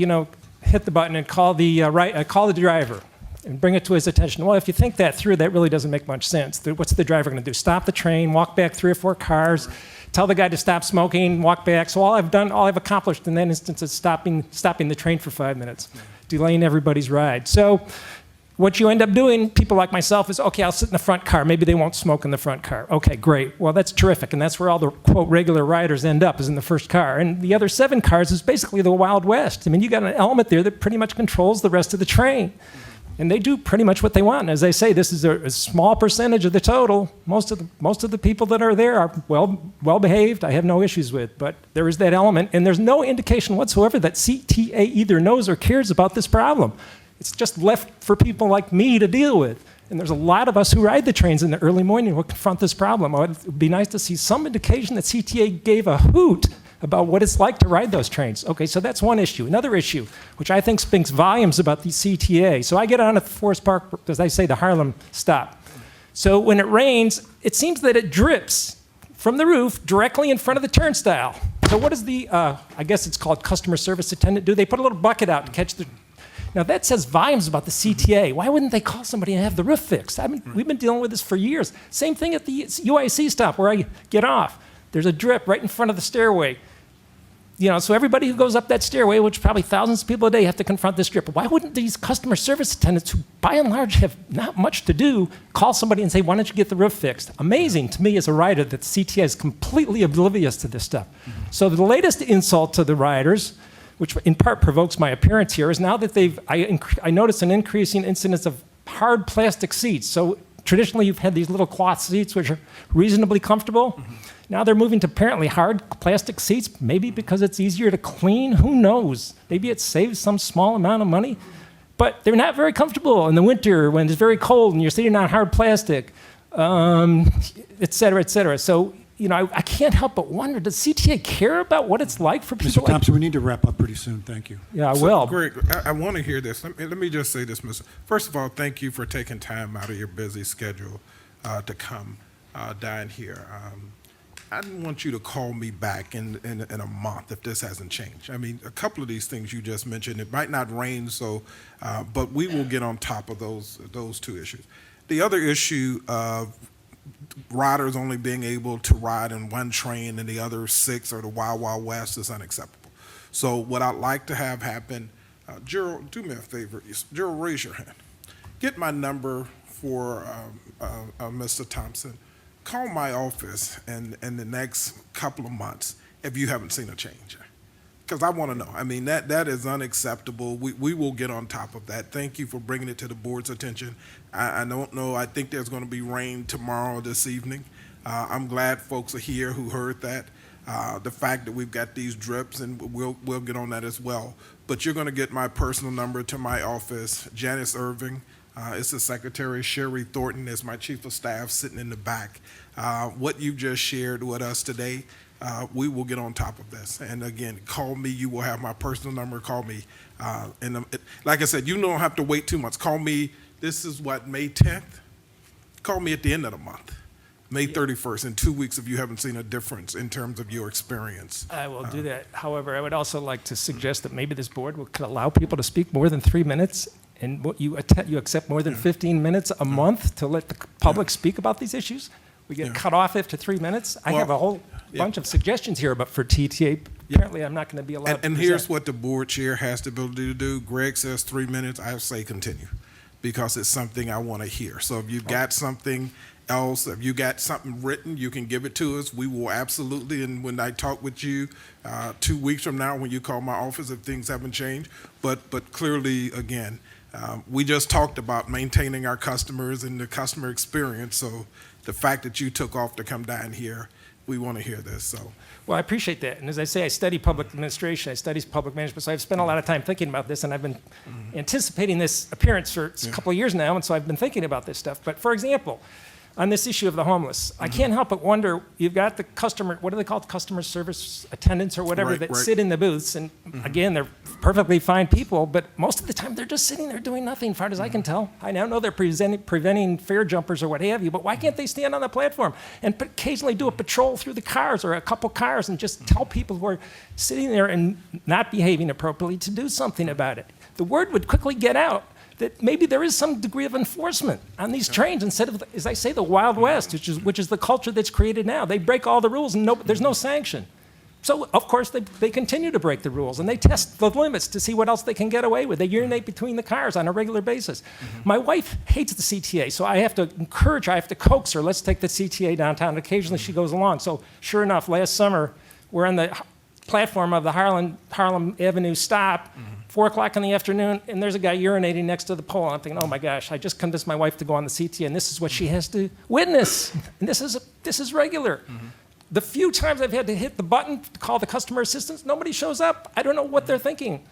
hit the button and call the driver and bring it to his attention. Well, if you think that through, that really doesn't make much sense. What's the driver going to do? Stop the train, walk back 3 or 4 cars, tell the guy to stop smoking, walk back. So all I've accomplished in that instance is stopping the train for 5 minutes, delaying everybody's ride. So what you end up doing, people like myself, is, okay, I'll sit in the front car. Maybe they won't smoke in the front car. Okay, great. Well, that's terrific. And that's where all the, quote, regular riders end up, is in the first car. And the other 7 cars is basically the Wild West. I mean, you got an element there that pretty much controls the rest of the train. And they do pretty much what they want. And as I say, this is a small percentage of the total. Most of the people that are there are well behaved. I have no issues with. But there is that element. And there's no indication whatsoever that CTA either knows or cares about this problem. It's just left for people like me to deal with. And there's a lot of us who ride the trains in the early morning who confront this problem. It would be nice to see some indication that CTA gave a hoot about what it's like to ride those trains. Okay, so that's one issue. Another issue, which I think speaks volumes about the CTA. So I get on at the Forest Park, as I say, the Harlem stop. So when it rains, it seems that it drips from the roof directly in front of the turnstile. So what does the, I guess it's called customer service attendant do? They put a little bucket out to catch the. Now, that says volumes about the CTA. Why wouldn't they call somebody and have the roof fixed? I mean, we've been dealing with this for years. Same thing at the UIC stop where I get off. There's a drip right in front of the stairway. So everybody who goes up that stairway, which probably thousands of people a day, have to confront this drip. Why wouldn't these customer service attendants, who by and large have not much to do, call somebody and say, why don't you get the roof fixed? Amazing to me as a rider that the CTA is completely oblivious to this stuff. So the latest insult to the riders, which in part provokes my appearance here, is now that I notice an increasing incidence of hard plastic seats. So traditionally you've had these little cloth seats which are reasonably comfortable. Now they're moving to apparently hard plastic seats, maybe because it's easier to clean, who knows? Maybe it saves some small amount of money, but they're not very comfortable in the winter when it's very cold and you're sitting on hard plastic, et cetera, et cetera. So, I can't help but wonder, does CTA care about what it's like for people Mr. Thompson, we need to wrap up pretty soon. Thank you. Yeah, I will. Greg, I want to hear this. Let me just say this, Mr. First of all, thank you for taking time out of your busy schedule to come down here. I didn't want you to call me back in a month if this hasn't changed. I mean, a couple of these things you just mentioned, it might not rain, but we will get on top of those 2 issues. The other issue of riders only being able to ride in one train and the other 6 or the Wild Wild West is unacceptable. So what I'd like to have happen Gerald, do me a favor. Gerald, raise your hand. Get my number for Mr. Thompson. Call my office in the next couple of months if you haven't seen a change. Because I want to know. I mean, that is unacceptable. We will get on top of that. Thank you for bringing it to the board's attention. I don't know. I think there's going to be rain tomorrow, this evening. I'm glad folks are here who heard that. The fact that we've got these drips, and we'll get on that as well. But you're going to get my personal number to my office. Janice Irving is the secretary. Sherry Thornton is my chief of staff sitting in the back. What you just shared with us today, we will get on top of this. And again, call me. You will have my personal number. Call me. Like I said, you don't have to wait 2 months. Call me. This is what, May 10th? Call me at the end of the month. May 31st, in 2 weeks, if you haven't seen a difference in terms of your experience. I will do that. However, I would also like to suggest that maybe this board could allow people to speak more than 3 minutes, and you accept more than 15 minutes a month to let the public speak about these issues. We get cut off after 3 minutes. I have a whole bunch of suggestions here, but for TTA, apparently I'm not going to be allowed to And present. here's what the board chair has the ability to do. Greg says 3 minutes. I say continue, because it's something I want to hear. So if you've got something else, if you got something written, you can give it to us. We will absolutely, and when I talk with you 2 weeks from now, when you call my office, if things haven't changed, but clearly, again, we just talked about maintaining our customers and the customer experience. So the fact that you took off to come down here, we want to hear this. So. Well, I appreciate that. And as I say, I study public administration, I study public management, so I've spent a lot of time thinking about this, and I've been anticipating this appearance for a couple of years now, and so I've been thinking about this stuff. But for example, on this issue of the homeless, I can't help but wonder, you've got the customer, what do they call it, customer service attendants or whatever, that sit in the booths, and again, they're perfectly fine people, but most of the time they're just sitting there doing nothing, as far as I can tell. I now know they're preventing fare jumpers or what have you, but why can't they stand on the platform and occasionally do a patrol through the cars or a couple cars and just tell people who are sitting there and not behaving appropriately to do something about it? The word would quickly get out that maybe there is some degree of enforcement on these trains instead of, as I say, the Wild West, which is the culture that's created now. They break all the rules and there's no sanction. So, of course, they continue to break the rules, and they test the limits to see what else they can get away with. They urinate between the cars on a regular basis. My wife hates the CTA, so I have to encourage her, I have to coax her, let's take the CTA downtown. Occasionally she goes along. So, sure enough, last summer, we're on the platform of the Harlem Avenue stop, 4 o'clock in the afternoon, and there's a guy urinating next to the pole. And I'm thinking, oh my gosh, I just convinced my wife to go on the CTA, and this is what she has to witness. And this is regular. The few times I've had to hit the button to call the customer assistance, nobody shows up. I don't know what they're thinking.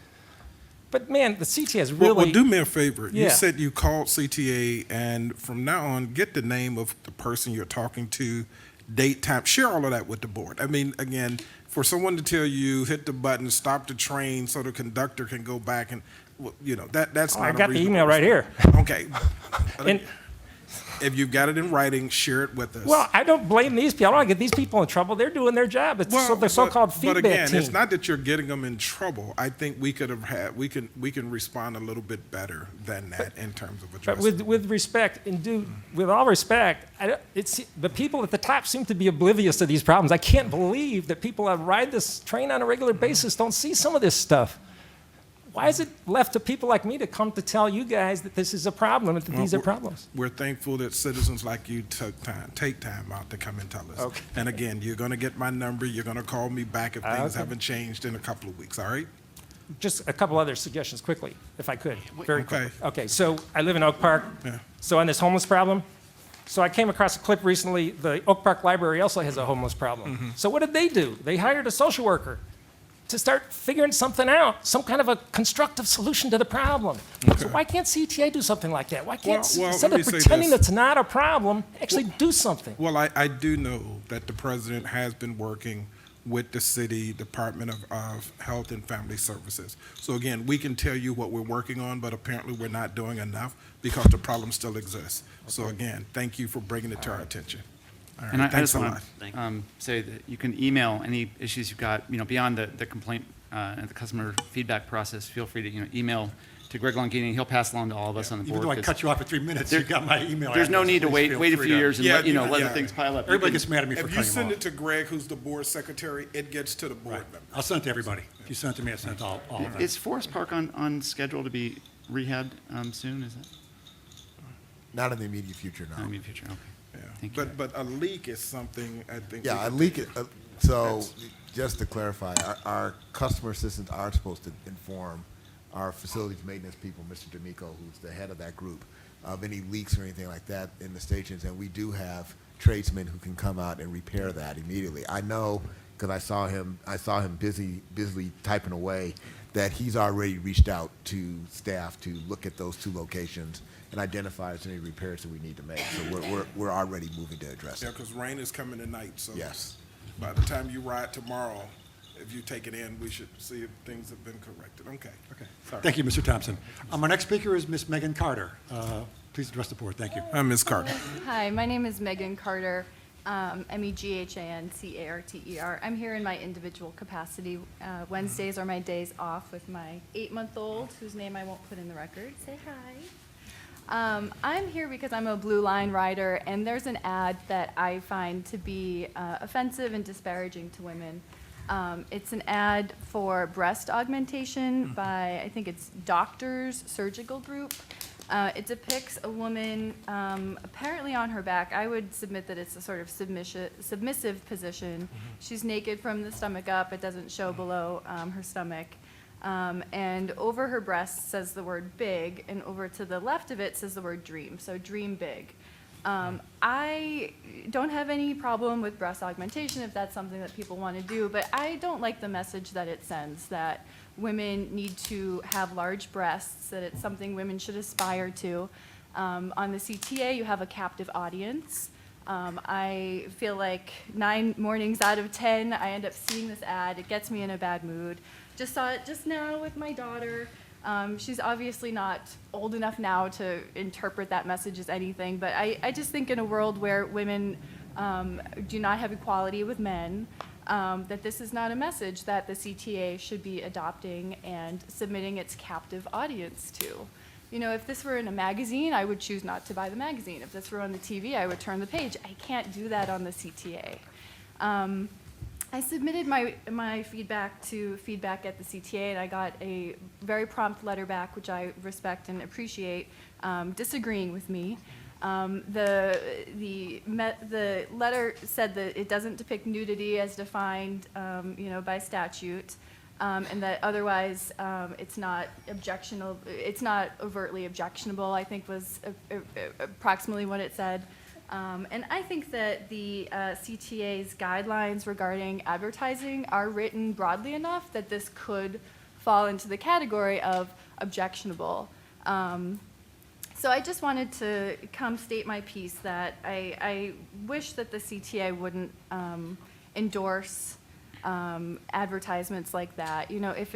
But man, the CTA is really... Well, do me a favor. Yeah. You said you called CTA, and from now on, get the name of the person you're talking to, date, time, share all of that with the board. I mean, again, for someone to tell you, hit the button, stop the train so the conductor can go back and, that's not I a got the reasonable email right here. Okay. And, If you've got it in writing, share it with us. well, I don't blame these people. I don't want to get these people in trouble. They're doing their job. It's the so-called feedback But again, team. it's not that you're getting them in trouble. I think we could have we can respond a little bit better than that in terms of But addressing. with respect, with all respect, the people at the top seem to be oblivious to these problems. I can't believe that people that ride this train on a regular basis don't see some of this stuff. Why is it left to people like me to come to tell you guys that this is a problem and that these are problems? We're thankful that citizens like you take time out to come and tell us. Okay. And again, you're going to get my number. You're going to call me back if things Okay. haven't changed in a couple of weeks. All right? Just a couple other suggestions quickly, if I could, very Okay. quickly. Okay, so I live in Oak Park. Yeah. So on this homeless problem, so I came across a clip recently. The Oak Park Library also has a homeless problem. So what did they do? They hired a social worker to start figuring something out, some kind of a constructive solution to the problem. So why can't CTA do something like that? Why can't, Well, instead let of me say pretending this. it's not a problem, actually do something? Well, I do know that the president has been working with the city Department of Health and Family Services. So again, we can tell you what we're working on, but apparently we're not doing enough because the problem still exists. So again, thank you for bringing it to our attention. All right, And I thanks just a want lot. to say that you can email any issues you've got, beyond the complaint and the customer feedback process. Feel free to, email to Greg Longini. He'll pass along to all of us on the Even board. though I 'cause ght you off for 3 minutes, you got my email. There's no address. need to Please wait feel a free few to- years and Yeah, let, yeah. let the things pile up. You Everybody can- gets mad at me for If you cutting them send off. it to Greg, who's the board secretary, it gets to the board member. I'll send it to everybody. If you send it to me, I send it to all of them. Is Forest Park on schedule to be rehabbed soon? Is that? Not in the immediate future, I no. mean, future, okay. Yeah. Thank you. But a leak is something I think. Yeah, we a can leak, take so, That's- just to clarify, our customer assistants are supposed to inform our facilities maintenance people, Mr. D'Amico, who's the head of that group, of any leaks or anything like that in the stations, and we do have tradesmen who can come out and repair that immediately. I know, because I saw him busily typing away, that he's already reached out to staff to look at those 2 locations and identify if there's any repairs that we need to make. So we're already moving to address Yeah, it. because rain is coming tonight, so. Yes. By the time you ride tomorrow, if you take it in, we should see if things have been corrected. Okay. Okay. Thank you, Mr. Thompson. Our next speaker is Ms. Megan Carter. Please address the board. Thank you. Ms. Carter. Hi, my name is Megan Carter, Meghancarter. I'm here in my individual capacity. Wednesdays are my days off with my 8-month-old, whose name I won't put in the record. Say hi. I'm here because I'm a Blue Line rider, and there's an ad that I find to be offensive and disparaging to women. It's an ad for breast augmentation by, I think it's Doctors Surgical Group. It depicts a woman apparently on her back. I would submit that it's a sort of submissive position. She's naked from the stomach up. It doesn't show below her stomach. And over her breast says the word big, and over to the left of it says the word dream, so dream big. I don't have any problem with breast augmentation if that's something that people want to do, but I don't like the message that it sends, that women need to have large breasts, that it's something women should aspire to. On the CTA, you have a captive audience. I feel like 9 mornings out of 10, I end up seeing this ad. It gets me in a bad mood. Just saw it just now with my daughter. She's obviously not old enough now to interpret that message as anything, but I just think in a world where women do not have equality with men, that this is not a message that the CTA should be adopting and submitting its captive audience to. You know, if this were in a magazine, I would choose not to buy the magazine. If this were on the TV, I would turn the page. I can't do that on the CTA. I submitted my feedback to Feedback at the CTA, and I got a very prompt letter back, which I respect and appreciate, disagreeing with me. The letter said that it doesn't depict nudity as defined, by statute, and that otherwise it's not objectionable. It's not overtly objectionable, I think was approximately what it said. And I think that the CTA's guidelines regarding advertising are written broadly enough that this could fall into the category of objectionable. So I just wanted to come state my piece that I wish that the CTA wouldn't endorse advertisements like that. You know, if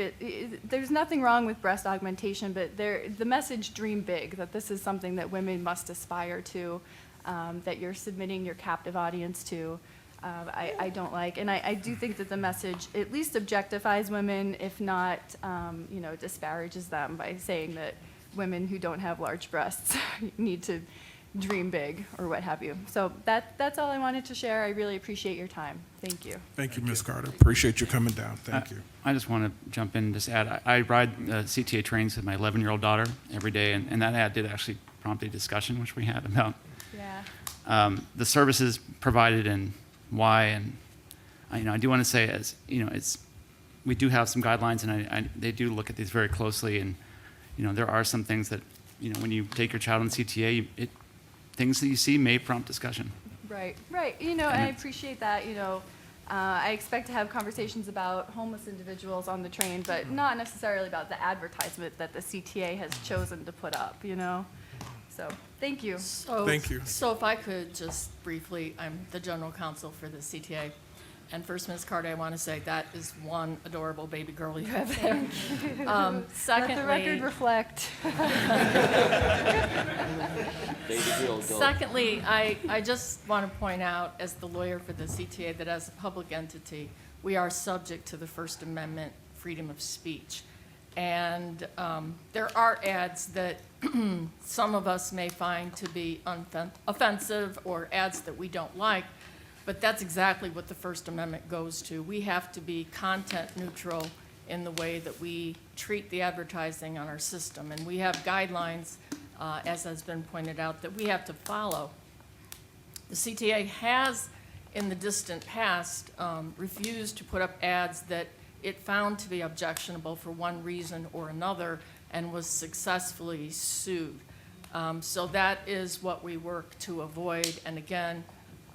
there's nothing wrong with breast augmentation, but the message "dream big," that this is something that women must aspire to, that you're submitting your captive audience to, I don't like. And I do think that the message at least objectifies women, if not, disparages them by saying that women who don't have large breasts need to dream big or what have you. So that's all I wanted to share. I really appreciate your time. Thank you. Thank you, Ms. Carter. Appreciate you coming down. Thank you. I just want to jump in and just add, I ride CTA trains with my 11-year-old daughter every day, and that ad did actually prompt a discussion, which we had about Yeah. the services provided and why. And I do want to say, we do have some guidelines, and they do look at these very closely. And there are some things that when you take your child on CTA, things that you see may prompt discussion. Right. And I appreciate that. I expect to have conversations about homeless individuals on the train, but not necessarily about the advertisement that the CTA has chosen to put up. So thank you. Thank you. So if I could just briefly, I'm the general counsel for the CTA. And first, Ms. Carter, I want to say that is one adorable baby girl you have there. Let the record reflect. Secondly, I just want to point out, as the lawyer for the CTA, that as a public entity, we are subject to the First Amendment freedom of speech. And there are ads that some of us may find to be offensive or ads that we don't like, but that's exactly what the First Amendment goes to. We have to be content neutral in the way that we treat the advertising on our system. And we have guidelines, as has been pointed out, that we have to follow. The CTA has, in the distant past, refused to put up ads that it found to be objectionable for one reason or another and was successfully sued. So that is what we work to avoid. And again,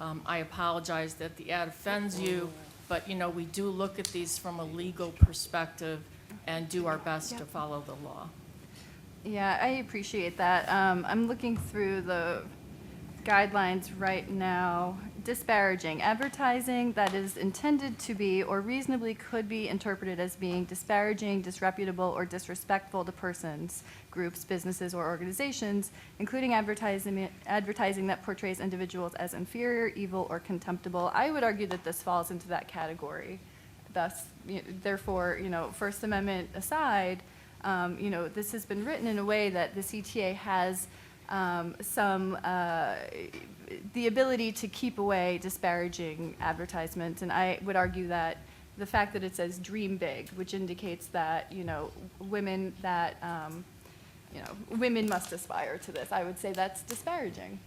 I apologize that the ad offends you, but we do look at these from a legal perspective and do our best to follow the law. Yeah, I appreciate that. I'm looking through the guidelines right now. Disparaging advertising that is intended to be or reasonably could be interpreted as being disparaging, disreputable, or disrespectful to persons, groups, businesses, or organizations, including advertising that portrays individuals as inferior, evil, or contemptible. I would argue that this falls into that category. Thus, therefore, First Amendment aside, this has been written in a way that the CTA has the ability to keep away disparaging advertisements. And I would argue that the fact that it says dream big, which indicates that, women must aspire to this, I would say that's disparaging.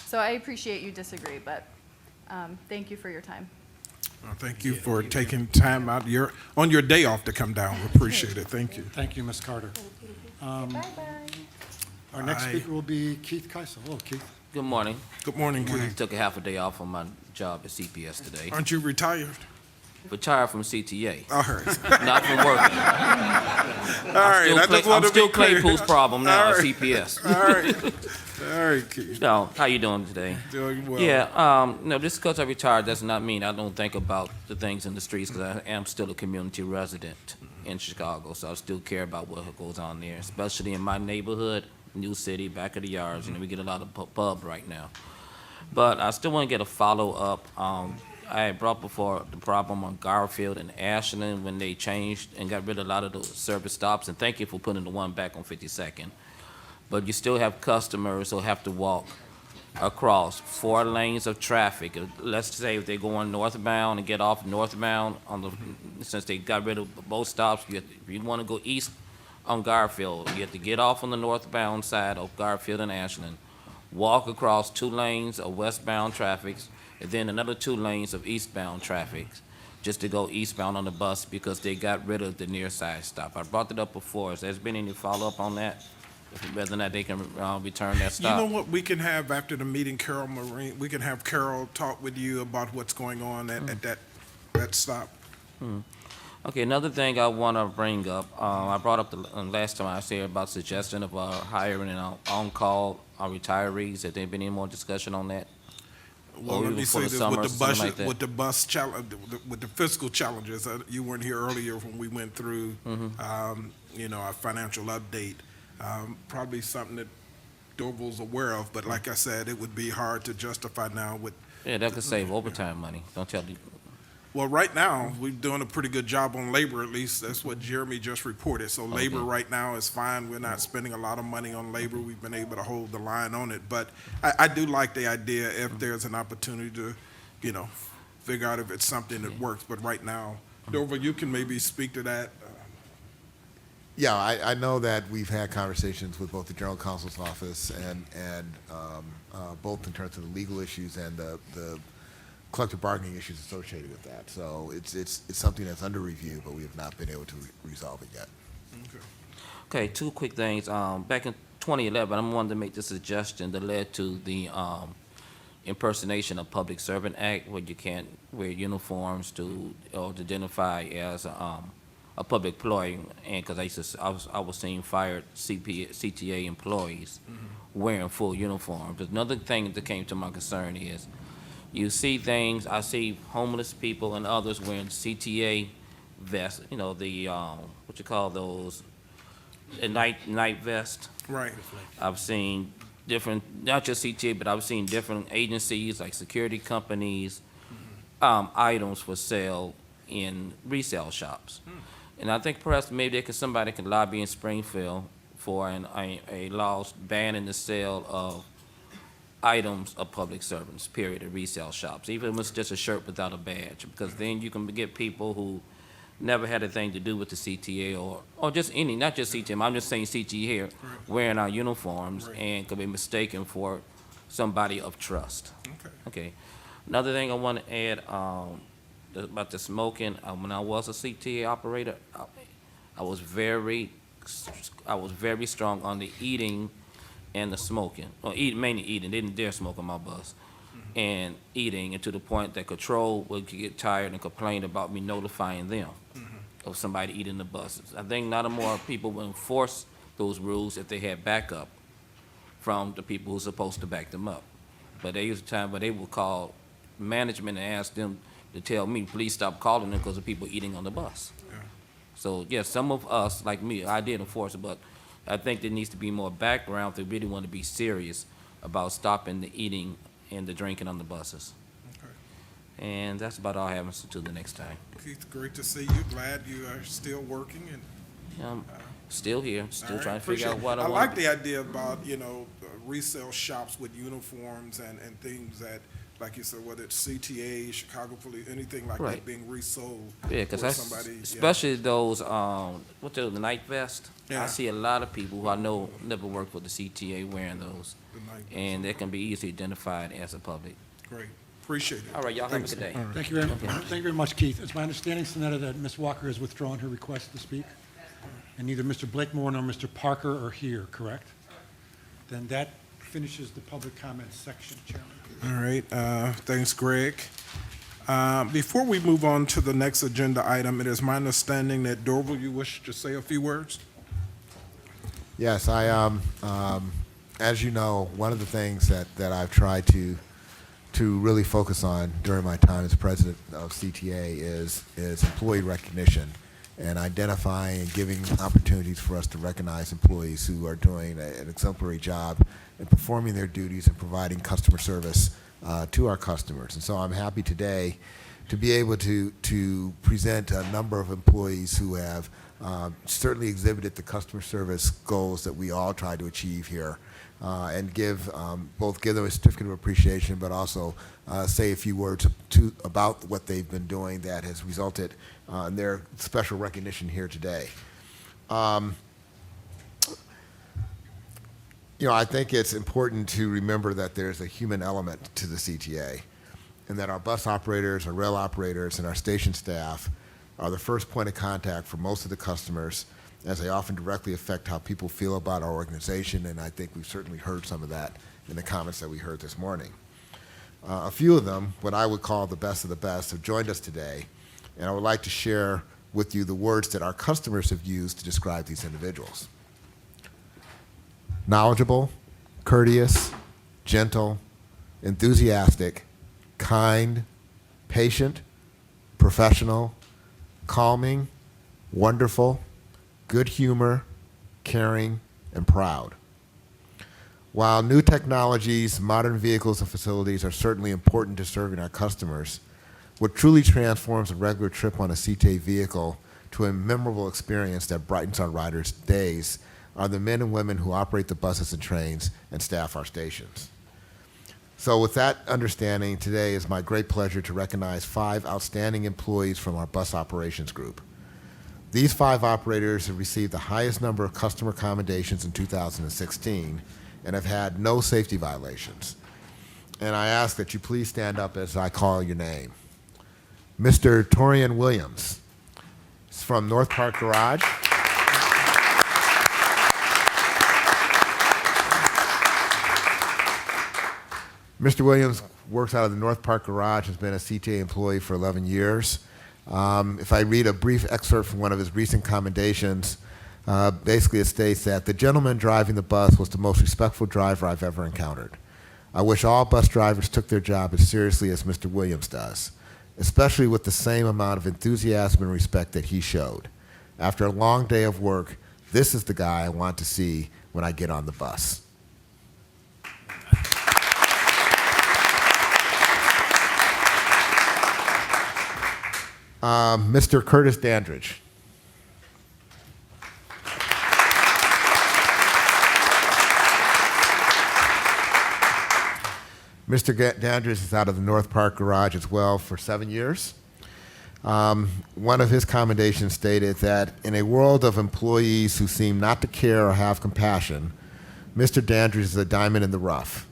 So I appreciate you disagree, but thank you for your time. Thank you for taking time out on your day off to come down. We appreciate it. Thank you. Thank you, Ms. Carter. Bye-bye. Our next speaker will be Keith Caissons. Hello, Keith. Good morning. Good morning, Keith. Took a half a day off from my job at CPS today. Aren't you retired? Retired from CTA. All right. Not from working. I'm still Claypool's problem now at CPS. All right. All right, Keith. No, how you doing today? Doing well. Yeah, just because I retired does not mean I don't think about the things in the streets, because I am still a community resident in Chicago, so I still care about what goes on there, especially in my neighborhood, New City, back of the yards. We get a lot of pub right now. But I still want to get a follow-up. I had brought before the problem on Garfield and Ashland when they changed and got rid of a lot of the service stops, and thank you for putting the one back on 52nd. But you still have customers who have to walk across 4 lanes of traffic. Let's say if they're going northbound and get off northbound since they got rid of both stops, if you want to go east on Garfield, you have to get off on the northbound side of Garfield and Ashland, walk across 2 lanes of westbound traffic, and then another 2 lanes of eastbound traffic just to go eastbound on the bus because they got rid of the near side stop. I brought it up before. Has there been any follow-up on that? Whether or not they can return that stop? You know what we can have after the meeting, Carol Marine? We can have Carol talk with you about what's going on at that stop. Okay, another thing I want to bring up, I brought up the last time I said about suggestion of hiring on-call retirees. Has there been any more discussion on that? Well, let me say this, summer, with like that. the bus challenge, with the fiscal challenges, you weren't here earlier when we went through, our financial update. Probably something that Dorval's aware of, but like I said, it would be hard to justify now with. Yeah, that could save overtime money. Don't tell me. Well, right now, we're doing a pretty good job on labor, at least that's what Jeremy just reported. So labor right now is fine. We're not spending a lot of money on labor. We've been able to hold the line on it. But I do like the idea if there's an opportunity to, figure out if it's something that works. But right now, Dorval, you can maybe speak to that. Yeah, I know that we've had conversations with both the General Counsel's office and both in terms of the legal issues and the collective bargaining issues associated with that. So it's something that's under review, but we have not been able to resolve it yet. Okay, 2 quick things. Back in 2011, I wanted to make the suggestion that led to the Impersonation of Public Servant Act, where you can't wear uniforms to identify as a public employee, and because I was seeing fired CTA employees wearing full uniforms. Another thing that came to my concern is you see things. I see homeless people and others wearing CTA vests. What you call those? A night vest. Right. I've seen different, not just CTA, but I've seen different agencies like security companies, items for sale in resale shops. And I think perhaps maybe somebody can lobby in Springfield for a law banning the sale of items of public servants, period, at resale shops, even if it's just a shirt without a badge, because then you can get people who never had a thing to do with the CTA or just any, not just CTA, I'm just saying CTA here, wearing our uniforms and could be mistaken for somebody of trust. Okay. Another thing I want to add about the smoking, when I was a CTA operator, I was very strong on the eating and the smoking, or mainly eating. They didn't dare smoke on my bus. And eating, and to the point that control would get tired and complain about me notifying them of somebody eating the buses. I think not more people will enforce those rules if they had backup from the people who's supposed to back them up. But there was a time where they would call management and ask them to tell me, please stop calling them because of people eating on the bus. So, yes, some of us, like me, I did enforce it, but I think there needs to be more background if they really want to be serious about stopping the eating and the drinking on the buses. And that's about all I have until the next time. Keith, great to see you. Glad you are still working and. I'm still here, still All trying right, to figure out appreciate what it. I I want. like the idea about, resale shops with uniforms and things that, like you said, whether it's CTA, Chicago Police, anything like that Right. being resold. Yeah, because for somebody, especially those, the night vest. Yeah. I see a lot of people who I know never worked for the CTA wearing those, The night vest. and they can be easily identified as a public. Great, appreciate it. All right, y'all have a good day. Thank you very much, Keith. It's my understanding, Sonetta, that Ms. Walker has withdrawn her request to speak, and neither Mr. Blakemore nor Mr. Parker are here, correct? Then that finishes the public comment section, Chairman. All right, thanks, Greg. Before we move on to the next agenda item, it is my understanding that Dorval, you wish to say a few words? Yes, as you know, one of the things that I've tried to really focus on during my time as president of CTA is employee recognition and identifying and giving opportunities for us to recognize employees who are doing an exemplary job in performing their duties and providing customer service to our customers. And so I'm happy today to be able to present a number of employees who have certainly exhibited the customer service goals that we all try to achieve here, and both give them a certificate of appreciation, but also say a few words about what they've been doing that has resulted in their special recognition here today. I think it's important to remember that there's a human element to the CTA, and that our bus operators, our rail operators, and our station staff are the first point of contact for most of the customers, as they often directly affect how people feel about our organization, and I think we've certainly heard some of that in the comments that we heard this morning. A few of them, what I would call the best of the best, have joined us today, and I would like to share with you the words that our customers have used to describe these individuals. Knowledgeable, courteous, gentle, enthusiastic, kind, patient, professional, calming, wonderful, good humor, caring, and proud. While new technologies, modern vehicles, and facilities are certainly important to serving our customers, what truly transforms a regular trip on a CTA vehicle to a memorable experience that brightens our riders' days are the men and women who operate the buses and trains and staff our stations. So with that understanding, today is my great pleasure to recognize 5 outstanding employees from our bus operations group. These 5 operators have received the highest number of customer commendations in 2016 and have had no safety violations. And I ask that you please stand up as I call your name. Mr. Torian Williams is from North Park Garage. Mr. Williams works out of the North Park Garage, has been a CTA employee for 11 years. If I read a brief excerpt from one of his recent commendations, basically it states that the gentleman driving the bus was the most respectful driver I've ever encountered. I wish all bus drivers took their job as seriously as Mr. Williams does, especially with the same amount of enthusiasm and respect that he showed. After a long day of work, this is the guy I want to see when I get on the bus. Mr. Curtis Dandridge. Mr. Dandridge is out of the North Park Garage as well for 7 years. One of his commendations stated that in a world of employees who seem not to care or have compassion, Mr. Dandridge is a diamond in the rough.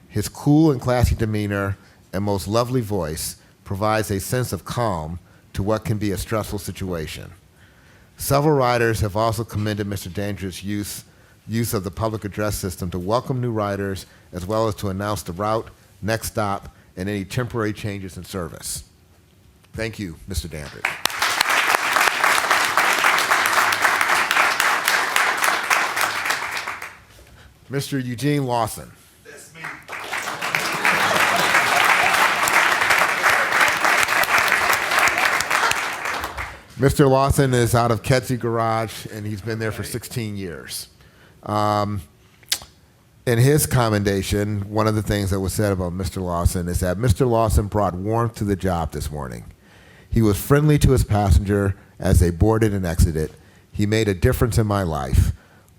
His cool and classy demeanor and most lovely voice provides a sense of calm to what can be a stressful situation. Several riders have also commended Mr. Dandridge's use of the public address system to welcome new riders as well as to announce the route, next stop, and any temporary changes in service. Thank you, Mr. Dandridge. Mr. Eugene Lawson. That's me. Mr. Lawson is out of Kedzie Garage, and he's been there for 16 years. In his commendation, one of the things that was said about Mr. Lawson is that Mr. Lawson brought warmth to the job this morning. He was friendly to his passenger as they boarded and exited. He made a difference in my life.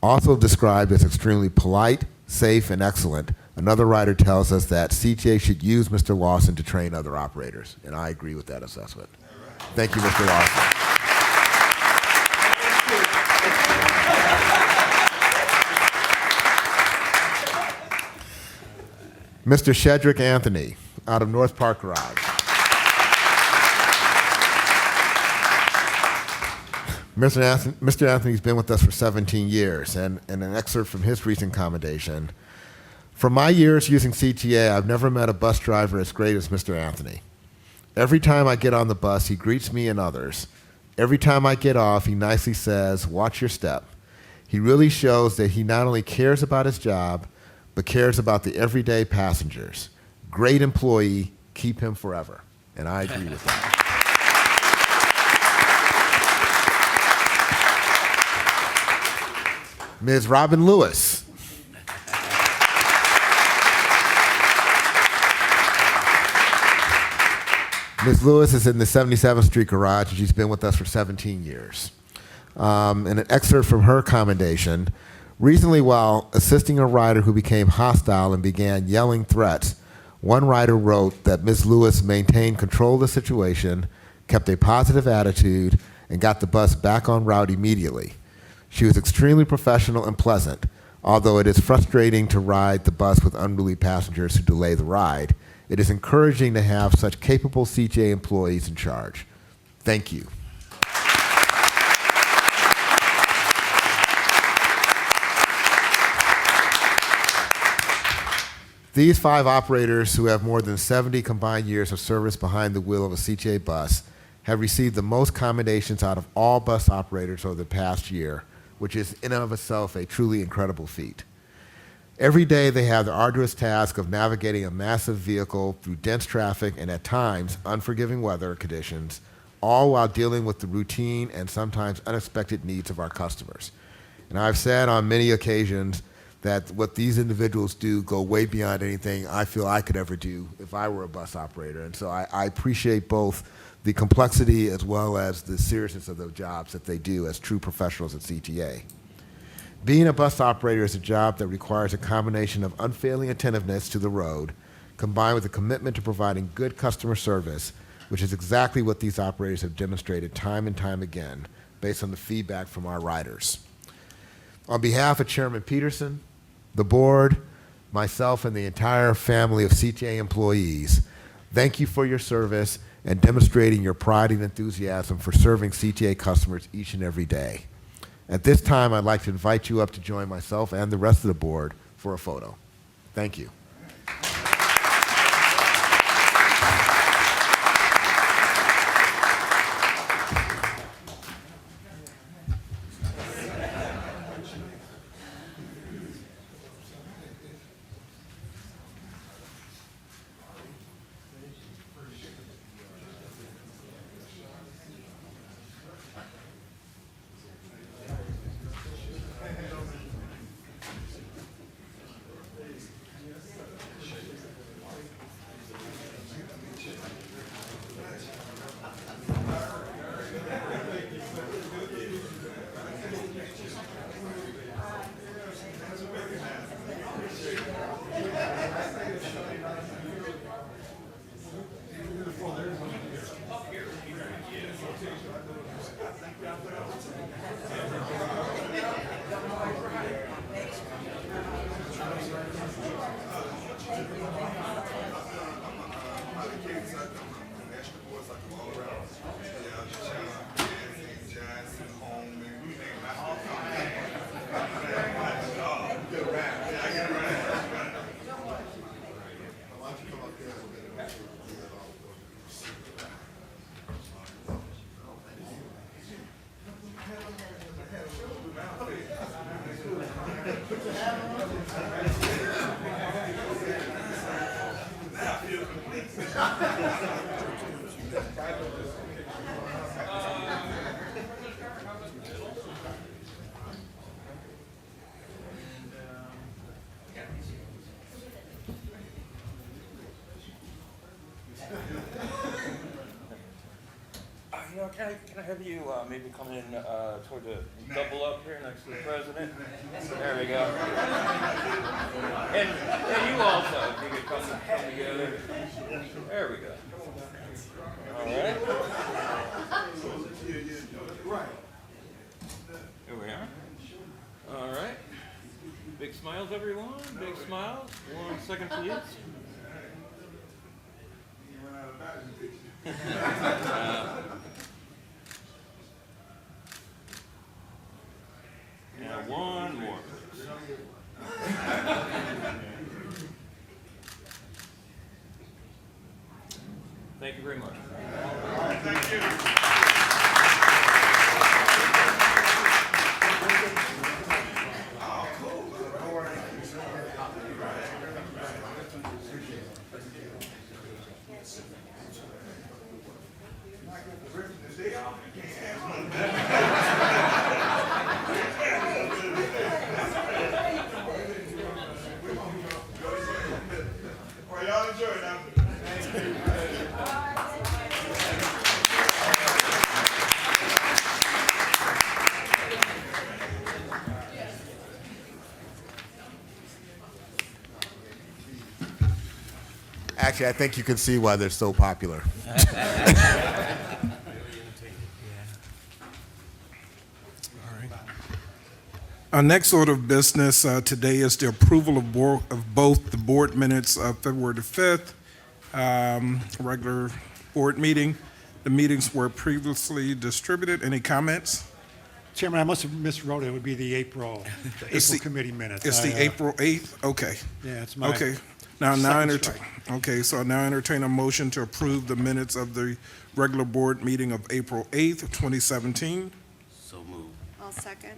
Also described as extremely polite, safe, and excellent, another writer tells us that CTA should use Mr. Lawson to train other operators, and I agree with that assessment. Thank you, Mr. Lawson. Mr. Shedrick Anthony, out of North Park Garage. Mr. Anthony's been with us for 17 years, and an excerpt from his recent commendation. From my years using CTA, I've never met a bus driver as great as Mr. Anthony. Every time I get on the bus, he greets me and others. Every time I get off, he nicely says, "Watch your step." He really shows that he not only cares about his job, but cares about the everyday passengers. Great employee, keep him forever. And I agree with that. Ms. Robin Lewis. Ms. Lewis is in the 77th Street Garage, and she's been with us for 17 years. And an excerpt from her commendation. Recently, while assisting a rider who became hostile and began yelling threats, one rider wrote that Ms. Lewis maintained control of the situation, kept a positive attitude, and got the bus back on route immediately. She was extremely professional and pleasant, although it is frustrating to ride the bus with unruly passengers who delay the ride. It is encouraging to have such capable CTA employees in charge. Thank you. These 5 operators who have more than 70 combined years of service behind the wheel of a CTA bus have received the most commendations out of all bus operators over the past year, which is in and of itself a truly incredible feat. Every day they have the arduous task of navigating a massive vehicle through dense traffic and at times unforgiving weather conditions, all while dealing with the routine and sometimes unexpected needs of our customers. And I've said on many occasions that what these individuals do go way beyond anything I feel I could ever do if I were a bus operator. And so I appreciate both the complexity as well as the seriousness of the jobs that they do as true professionals at CTA. Being a bus operator is a job that requires a combination of unfailing attentiveness to the road combined with a commitment to providing good customer service, which is exactly what these operators have demonstrated time and time again based on the feedback from our riders. On behalf of Chairman Peterson, the board, myself, and the entire family of CTA employees, thank you for your service and demonstrating your pride and enthusiasm for serving CTA customers each and every day. At this time, I'd like to invite you up to join myself and the rest of the board for a photo. Thank you. can I have you maybe come in toward the double up here next to the president? There we go. And you also, if you could come together. There we go. All right. Here we are. All right. Big smiles, everyone. Big smiles. 1 second, please. And one more, please. Thank you very much. Thank you. Actually, I think you can see why they're so popular. Our next order of business today is the approval of both the board minutes of February the 5th, regular board meeting. The meetings were previously distributed. Any comments? Chairman, I must have miswrote it. It would be the April It's the- committee minutes. It's the April 8th? Okay. Yeah, it's my Okay. Now second entertain. strike. Okay, so now entertain a motion to approve the minutes of the regular board meeting of April 8th, 2017. So moved. I'll second.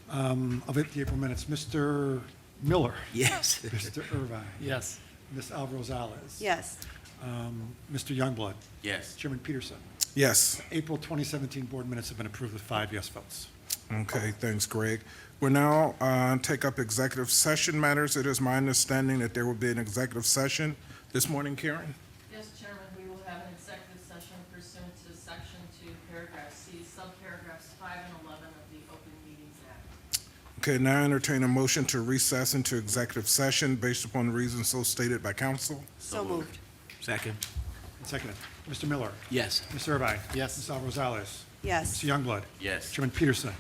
Of it, the April minutes, Mr. Miller. Yes. Mr. Irvine. Yes. Ms. Alvarez. Yes. Mr. Youngblood. Yes. Chairman Peterson. Yes. April 2017 board minutes have been approved with 5 yes votes. Okay, thanks, Greg. We'll now take up executive session matters. It is my understanding that there will be an executive session this morning, Karen? Yes, Chairman, we will have an executive session pursuant to Section 2, Paragraph C, subparagraphs 5 and 11 of the Open Meetings Act. Okay, now entertain a motion to recess into executive session based upon reasons so stated by council. So moved. Second. Seconded. Mr. Miller. Yes. Ms. Irvine. Yes. Ms. Alvarez. Yes. Mr. Youngblood. Yes. Chairman Peterson.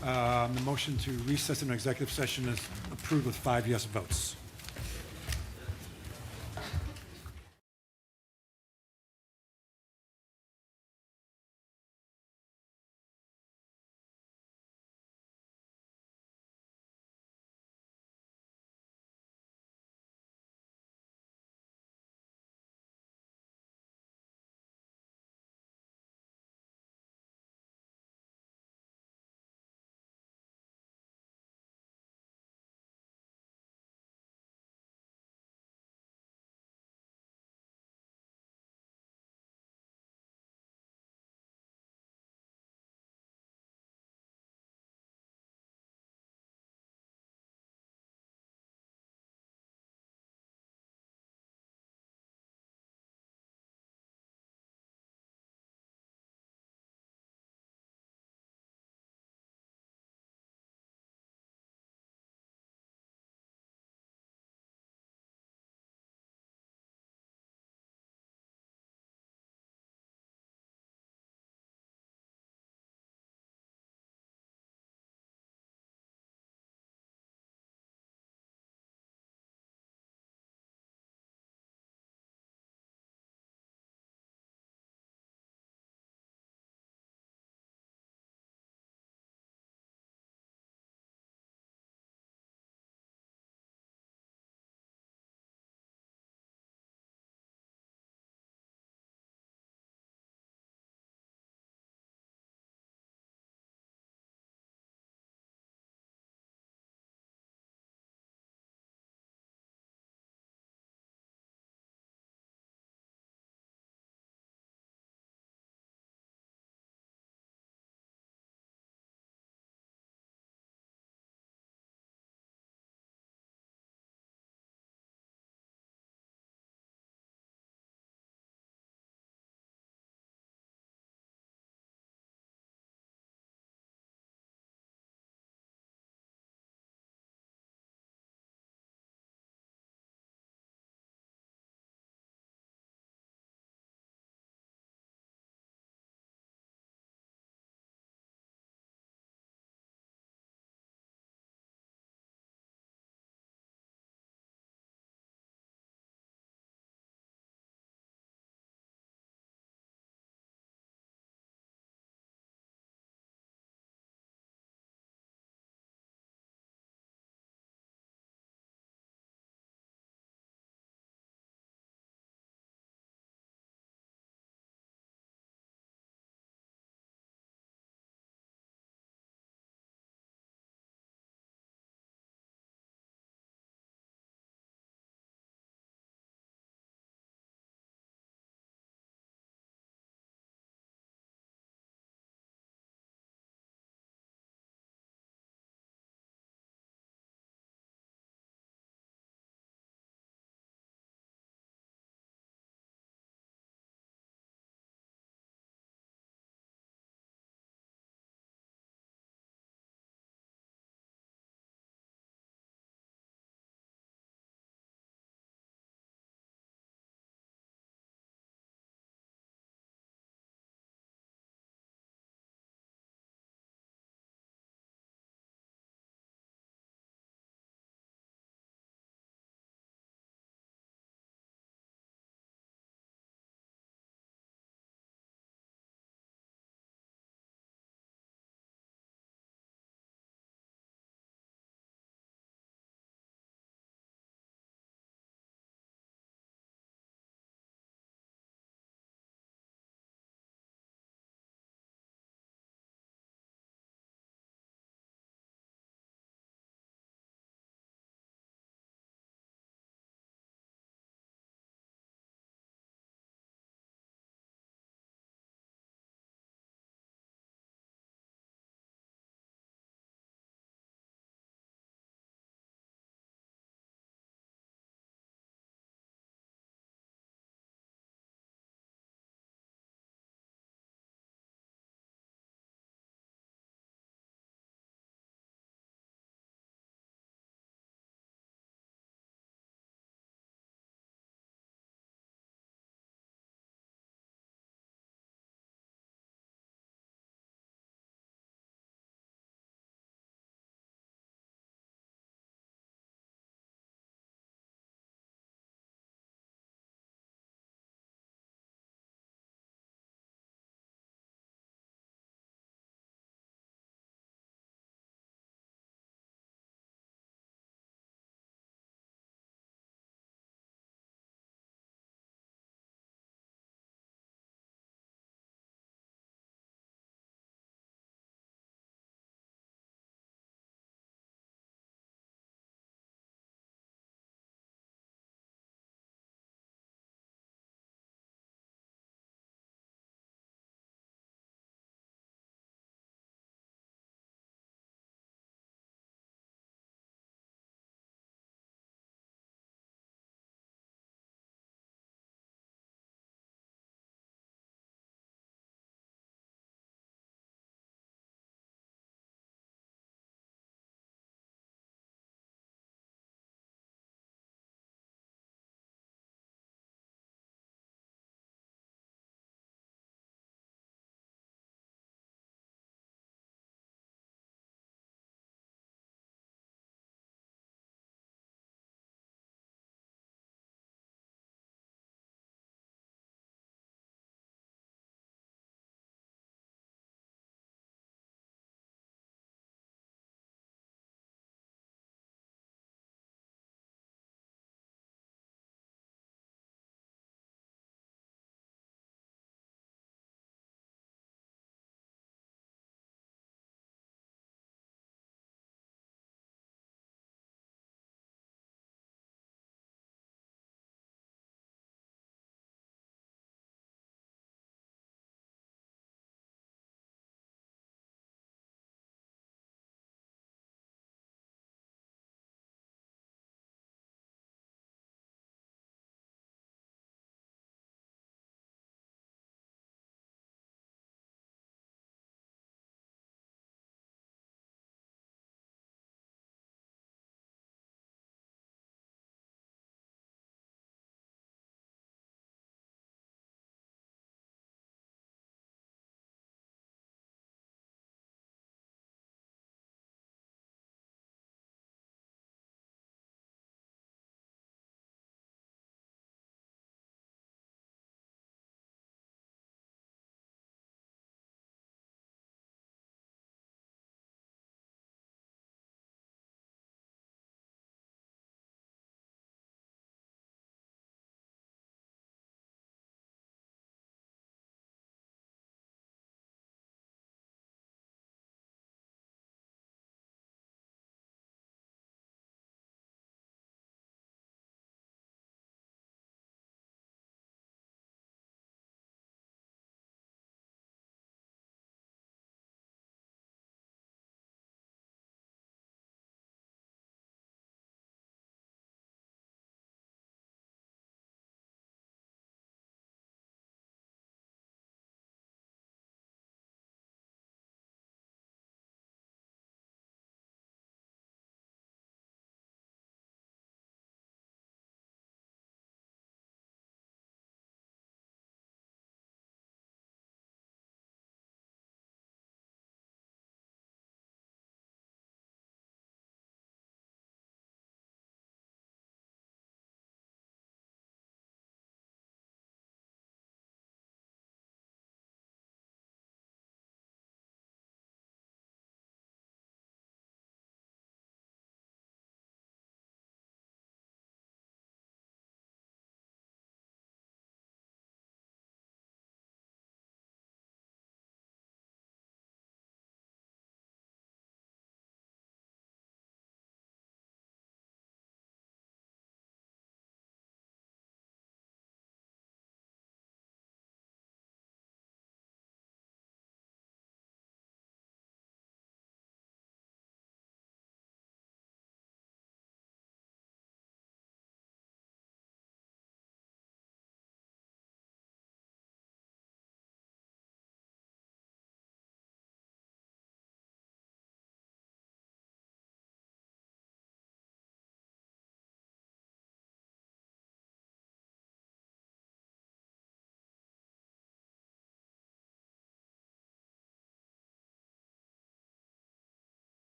The motion to recess into executive session is approved with 5 yes votes.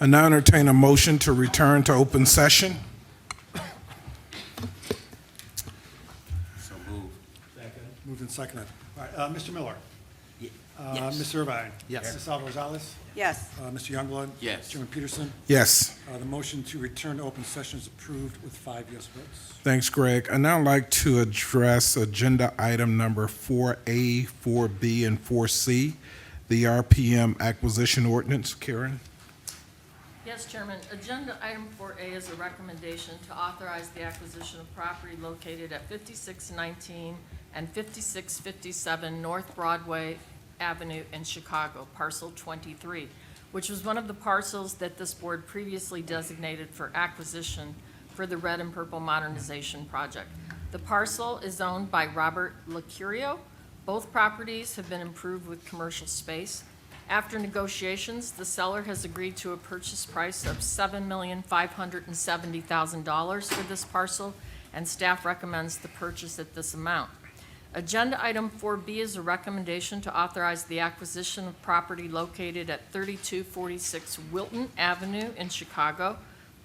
I now entertain a motion to return to open session. So moved. Moved and seconded. All right, Mr. Miller? Yes. Ms. Irvine? Yes. Ms. Alvarez-Rosales? Yes. Mr. Youngblood? Yes. Chairman Peterson? Yes. The motion to return to open session is approved with 5 yes votes. Thanks, Greg. I'd now like to address agenda item number 4A, 4B, and 4C, the RPM acquisition ordinance. Karen? Yes, Chairman. Agenda item 4A is a recommendation to authorize the acquisition of property located at 5619 and 5657 North Broadway Avenue in Chicago, Parcel 23, which was one of the parcels that this board previously designated for acquisition for the Red and Purple Modernization Project. The parcel is owned by Robert Licurio. Both properties have been improved with commercial space. After negotiations, the seller has agreed to a purchase price of $7,570,000 for this parcel, and staff recommends the purchase at this amount. Agenda item 4B is a recommendation to authorize the acquisition of property located at 3246 Wilton Avenue in Chicago,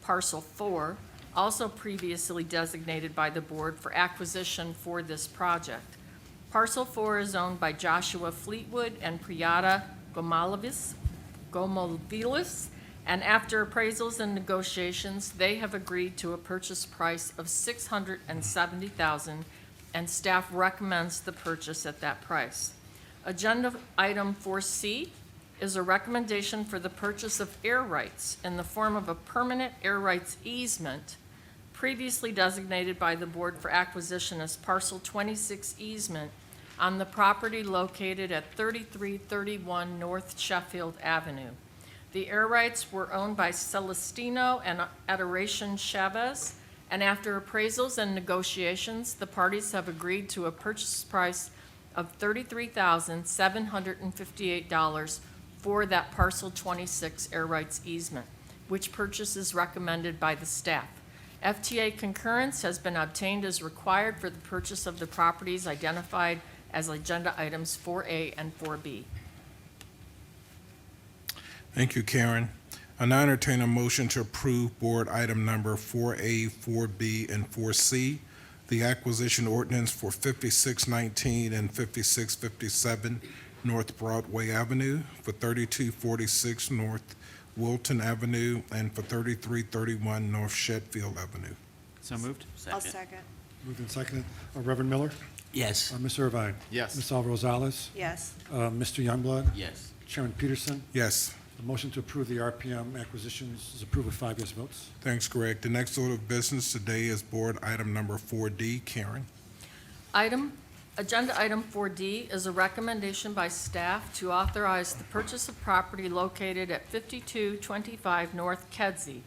Parcel 4, also previously designated by the board for acquisition for this project. Parcel 4 is owned by Joshua Fleetwood and Priyata Gomalovis, and after appraisals and negotiations, they have agreed to a purchase price of $670,000, and staff recommends the purchase at that price. Agenda item 4C is a recommendation for the purchase of air rights in the form of a permanent air rights easement previously designated by the board for acquisition as Parcel 26 easement on the property located at 3331 North Sheffield Avenue. The air rights were owned by Celestino and Adoration Chavez, and after appraisals and negotiations, the parties have agreed to a purchase price of $33,758 for that Parcel 26 air rights easement, which purchase is recommended by the staff. FTA concurrence has been obtained as required for the purchase of the properties identified as agenda items 4A and 4B. Thank you, Karen. I now entertain a motion to approve board item number 4A, 4B, and 4C, the acquisition ordinance for 5619 and 5657 North Broadway Avenue, for 3246 North Wilton Avenue, and for 3331 North Sheffield Avenue. So moved? I'll Second. second. Moved and seconded. Reverend Miller? Yes. Ms. Irvine? Yes. Ms. Alvarez-Rosales? Yes. Mr. Youngblood? Yes. Chairman Peterson? Yes. The motion to approve the RPM acquisitions is approved with 5 yes votes. Thanks, Greg. The next order of business today is board item number 4D. Karen? Agenda item 4D is a recommendation by staff to authorize the purchase of property located at 5225 North Kedzie,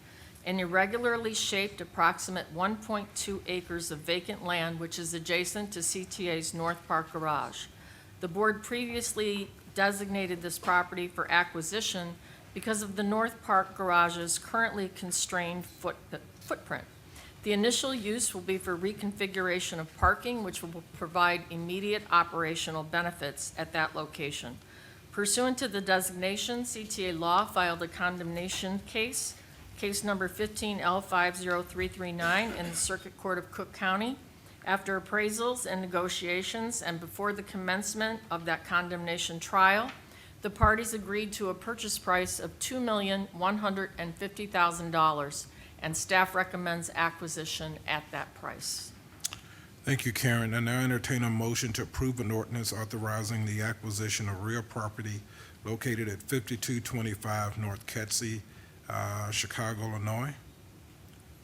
an irregularly shaped approximate 1.2 acres of vacant land which is adjacent to CTA's North Park Garage. The board previously designated this property for acquisition because of the North Park Garage's currently constrained footprint. The initial use will be for reconfiguration of parking, which will provide immediate operational benefits at that location. Pursuant to the designation, CTA Law filed a condemnation case, case number 15L50339 in the Circuit Court of Cook County. After appraisals and negotiations and before the commencement of that condemnation trial, the parties agreed to a purchase price of $2,150,000, and staff recommends acquisition at that price. Thank you, Karen. I now entertain a motion to approve an ordinance authorizing the acquisition of real property located at 5225 North Kedzie, Chicago, Illinois.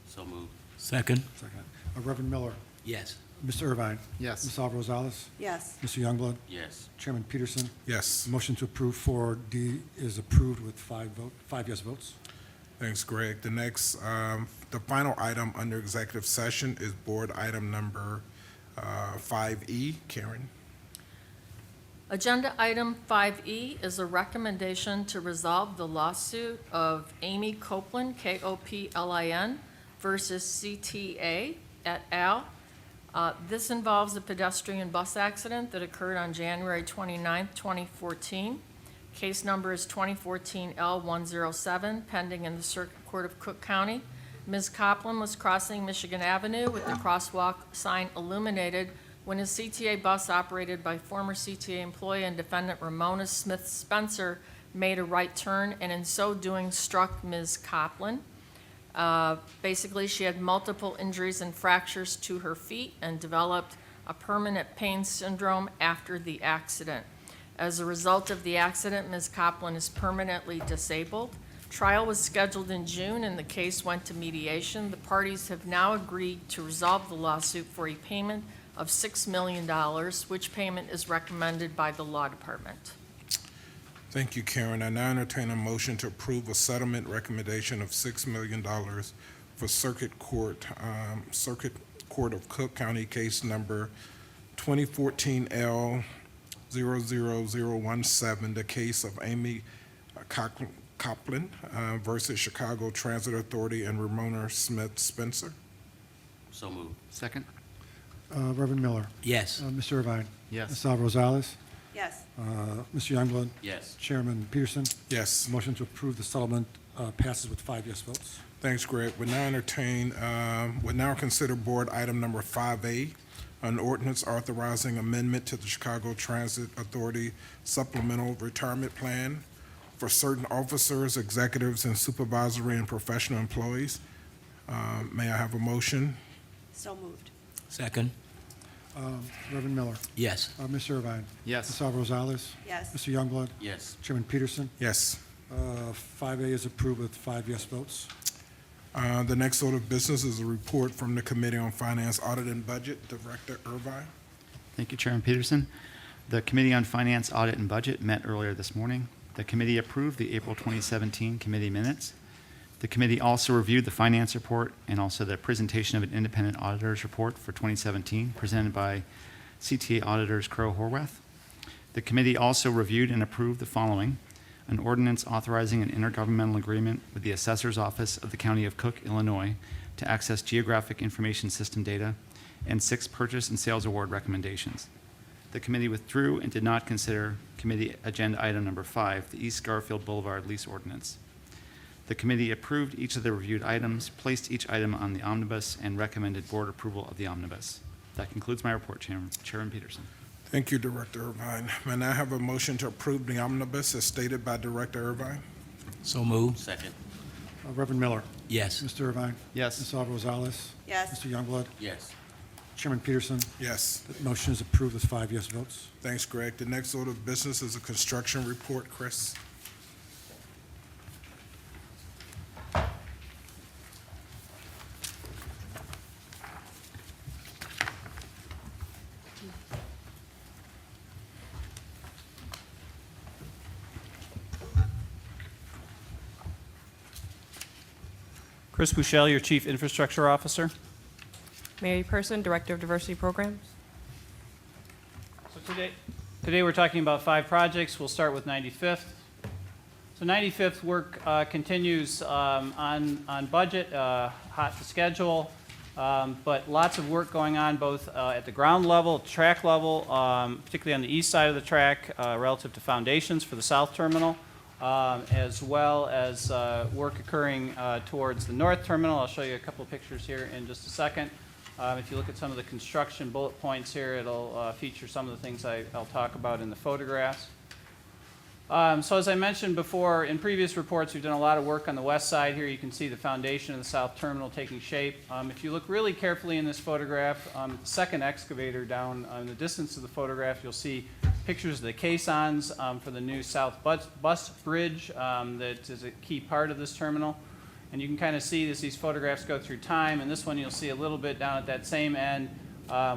So moved. Second? Second. Reverend Miller? Yes. Mr. Irvine? Yes. Ms. Alvarez-Rosales? Yes. Mr. Youngblood? Yes. Chairman Peterson? Yes. The motion to approve 4D is approved with 5 yes votes. Thanks, Greg. The next, the final item under executive session is board item number 5E. Karen? Agenda item 5E is a recommendation to resolve the lawsuit of Amy Copeland, Koplin, versus CTA et al. This involves a pedestrian bus accident that occurred on January 29, 2014. Case number is 2014 L107, pending in the Circuit Court of Cook County. Ms. Copland was crossing Michigan Avenue with the crosswalk sign illuminated when a CTA bus operated by former CTA employee and defendant Ramona Smith Spencer made a right turn and in so doing struck Ms. Copland. Basically, she had multiple injuries and fractures to her feet and developed a permanent pain syndrome after the accident. As a result of the accident, Ms. Copland is permanently disabled. Trial was scheduled in June and the case went to mediation. The parties have now agreed to resolve the lawsuit for a payment of $6 million, which payment is recommended by the Law Department. Thank you, Karen. I now entertain a motion to approve a settlement recommendation of $6 million for Circuit Court of Cook County, case number 2014 L00017, the case of Amy Copland versus Chicago Transit Authority and Ramona Smith Spencer. So moved. Second? Reverend Miller. Yes. Mr. Irvine. Yes. Ms. Alvarado Rosales. Yes. Mr. Youngblood. Yes. Chairman Peterson. Yes. Motion to approve the settlement passes with 5 yes votes. Thanks, Greg. We now consider board item number 5A, an ordinance authorizing amendment to the Chicago Transit Authority Supplemental Retirement Plan for certain officers, executives, and supervisory and professional employees. May I have a motion? So moved. Second. Reverend Miller. Yes. Mr. Irvine. Yes. Ms. Alvarado Rosales. Yes. Mr. Youngblood. Yes. Chairman Peterson. Yes. 5A is approved with 5 yes votes. The next order of business is a report from the Committee on Finance, Audit, and Budget. Director Irvine. Thank you, Chairman Peterson. The Committee on Finance, Audit, and Budget met earlier this morning. The committee approved the April 2017 committee minutes. The committee also reviewed the finance report and also the presentation of an independent auditor's report for 2017 presented by CTA auditors Crowe Horwath. The committee also reviewed and approved the following: an ordinance authorizing an intergovernmental agreement with the Assessor's Office of the County of Cook, Illinois, to access Geographic Information System data, and 6 purchase and sales award recommendations. The committee withdrew and did not consider committee agenda item number 5, the East Garfield Boulevard lease ordinance. The committee approved each of the reviewed items, placed each item on the omnibus, and recommended board approval of the omnibus. That concludes my report, Chairman Peterson. Thank you, Director Irvine. May I now have a motion to approve the omnibus as stated by Director Irvine? So moved. Second. Reverend Miller. Yes. Mr. Irvine. Yes. Ms. Alvarado Rosales. Yes. Mr. Youngblood. Yes. Chairman Peterson. Yes. The motion is approved with 5 yes votes. Thanks, Greg. The next order of business is a construction report. Chris? Chris Bouchel, your Chief Infrastructure Officer. Mary Person, Director of Diversity Programs. So today we're talking about 5 projects. We'll start with 95th. So 95th work continues on budget, hot to schedule, but lots of work going on both at the ground level, track level, particularly on the east side of the track relative to foundations for the south terminal, as well as work occurring towards the north terminal. I'll show you a couple of pictures here in just a second. If you look at some of the construction bullet points here, it'll feature some of the things I'll talk about in the photographs. So as I mentioned before, in previous reports, we've done a lot of work on the west side. Here you can see the foundation of the south terminal taking shape. If you look really carefully in this photograph, the second excavator down in the distance of the photograph, you'll see pictures of the caissons for the new south bus bridge that is a key part of this terminal. And you can kind of see as these photographs go through time, and this one you'll see a little bit down at that same end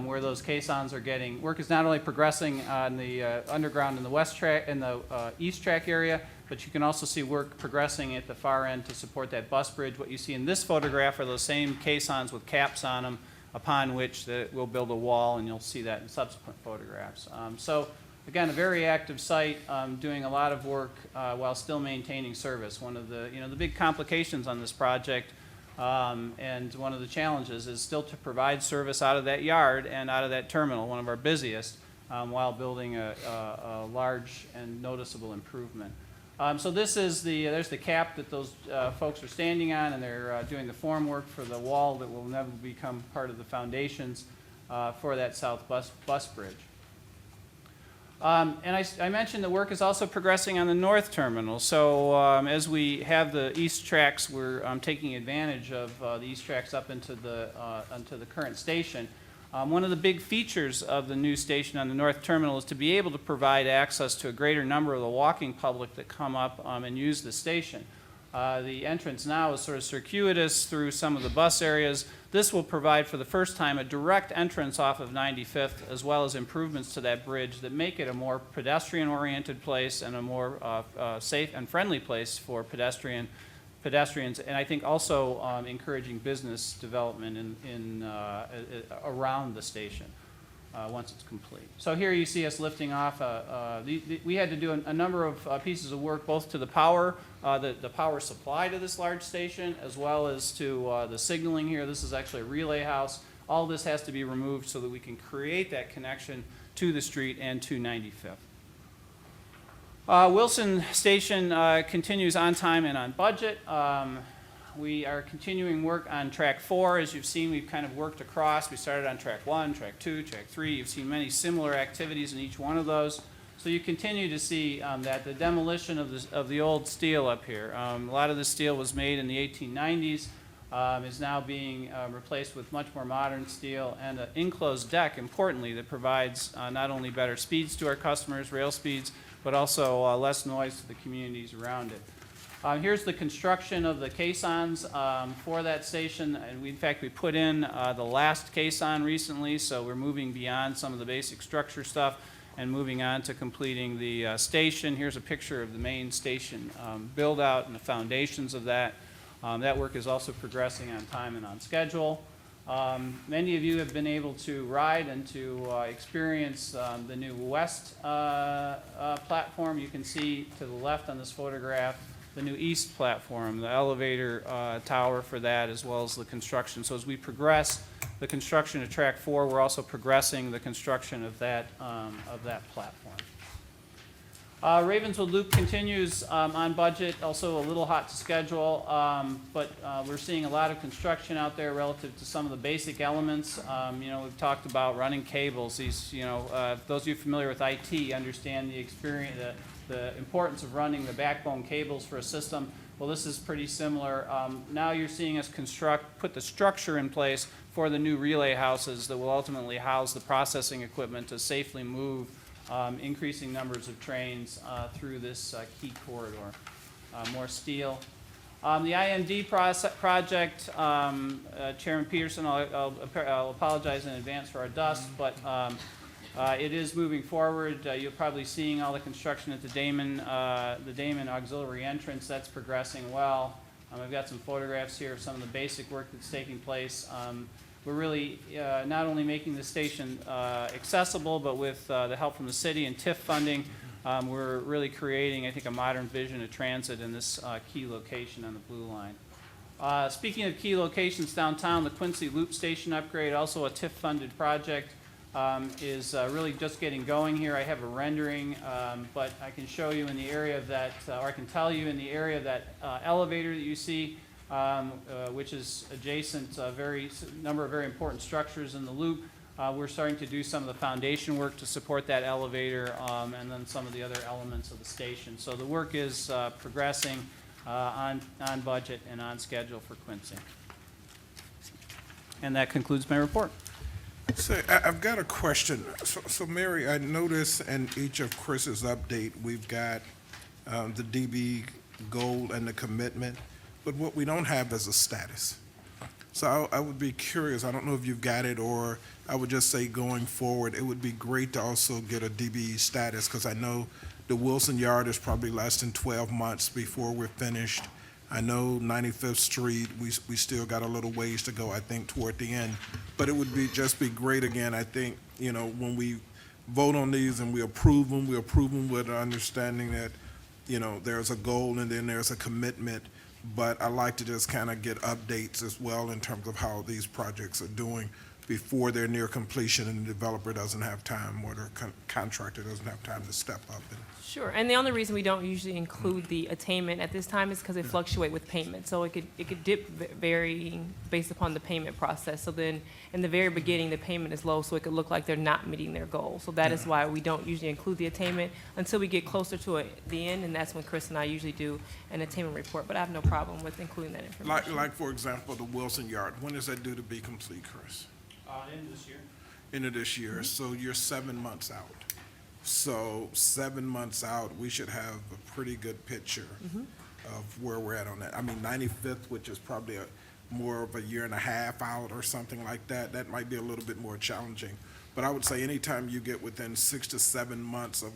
where those caissons are getting, work is not only progressing on the underground in the west track, in the east track area, but you can also see work progressing at the far end to support that bus bridge. What you see in this photograph are those same caissons with caps on them, upon which we'll build a wall, and you'll see that in subsequent photographs. So again, a very active site, doing a lot of work while still maintaining service. One of the, the big complications on this project and one of the challenges is still to provide service out of that yard and out of that terminal, one of our busiest, while building a large and noticeable improvement. So this is there's the cap that those folks are standing on, and they're doing the form work for the wall that will never become part of the foundations for that south bus bridge. And I mentioned the work is also progressing on the north terminal. So as we have the east tracks, we're taking advantage of the east tracks up into the current station. One of the big features of the new station on the north terminal is to be able to provide access to a greater number of the walking public that come up and use the station. The entrance now is sort of circuitous through some of the bus areas. This will provide for the first time a direct entrance off of 95th, as well as improvements to that bridge that make it a more pedestrian-oriented place and a more safe and friendly place for pedestrians, and I think also encouraging business development around the station once it's complete. So here you see us lifting off. We had to do a number of pieces of work, both to the power supply to this large station, as well as to the signaling here. This is actually a relay house. All this has to be removed so that we can create that connection to the street and to 95th. Wilson Station continues on time and on budget. We are continuing work on track 4. As you've seen, we've kind of worked across. We started on track 1, track 2, track 3. You've seen many similar activities in each one of those. So you continue to see that the demolition of the old steel up here, a lot of this steel was made in the 1890s, is now being replaced with much more modern steel and an enclosed deck, importantly, that provides not only better speeds to our customers, rail speeds, but also less noise to the communities around it. Here's the construction of the caissons for that station, and in fact we put in the last caisson recently, so we're moving beyond some of the basic structure stuff and moving on to completing the station. Here's a picture of the main station build out and the foundations of that. That work is also progressing on time and on schedule. Many of you have been able to ride and to experience the new west platform. You can see to the left on this photograph the new east platform, the elevator tower for that, as well as the construction. So as we progress the construction of track 4, we're also progressing the construction of that platform. Ravenswood Loop continues on budget, also a little hot to schedule, but we're seeing a lot of construction out there relative to some of the basic elements. We've talked about running cables. These, those of you familiar with IT understand the experience, the importance of running the backbone cables for a system. Well, this is pretty similar. Now you're seeing us put the structure in place for the new relay houses that will ultimately house the processing equipment to safely move increasing numbers of trains through this key corridor. More steel. The IMD project, Chairman Peterson, I'll apologize in advance for our dust, but it is moving forward. You're probably seeing all the construction at the Damon auxiliary entrance. That's progressing well. I've got some photographs here of some of the basic work that's taking place. We're really not only making the station accessible, but with the help from the city and TIF funding, we're really creating, I think, a modern vision of transit in this key location on the Blue Line. Speaking of key locations downtown, the Quincy Loop Station upgrade, also a TIF-funded project, is really just getting going here. I have a rendering, but I can show you in the area of that, or I can tell you in the area of that elevator that you see, which is adjacent number of very important structures in the loop. We're starting to do some of the foundation work to support that elevator, and then some of the other elements of the station. So the work is progressing on budget and on schedule for Quincy. And that concludes my report. So I've got a question. So Mary, I noticed in each of Chris's update, we've got the DB goal and the commitment, but what we don't have is a status. So I would be curious, I don't know if you've got it, or I would just say going forward, it would be great to also get a DB status, because I know the Wilson Yard is probably less than 12 months before we're finished. I know 95th Street, we still got a little ways to go, I think, toward the end. But it would just be great, again, I think, when we vote on these and we approve them with an understanding that, there's a goal and then there's a commitment. But I like to just kind of get updates as well in terms of how these projects are doing, before they're near completion and the developer doesn't have time, or the contractor doesn't have time to step up and Sure, and the only reason we don't usually include the attainment at this time is because they fluctuate with payment. So it could dip varying based upon the payment process. So then, in the very beginning, the payment is low, so it could look like they're not meeting their goal. So that is why we don't usually include the attainment until we get closer to the end, and that's when Chris and I usually do an attainment report. But I have no problem with including that information. like for example, the Wilson Yard, when is that due to be complete, Chris? End this year. End of this year, so you're 7 months out. So 7 months out, we should have a pretty good picture of where we're at on that. I mean, 95th, which is probably more of a year and a half out or something like that, that might be a little bit more challenging. But I would say anytime you get within 6 to 7 months of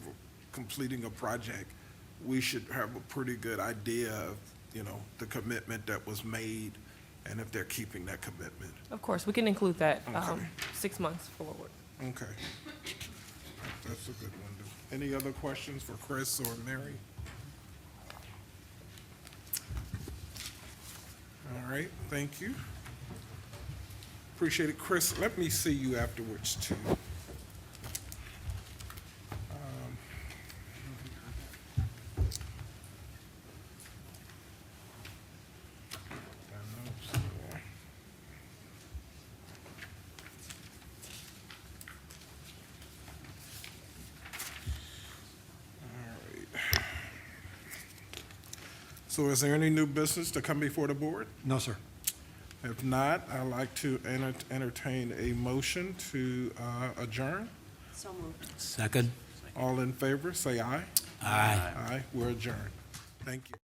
completing a project, we should have a pretty good idea of, the commitment that was made and if they're keeping that commitment. Of course, we can include that Okay. 6 months forward. Okay. That's a good one. Any other questions for Chris or Mary? All right, thank you. Appreciate it. Chris, let me see you afterwards, too. So is there any new business to come before the board? No, sir. If not, I'd like to entertain a motion to adjourn. So moved. Second. All in favor, say aye. Aye. Aye, we're adjourned. Thank you.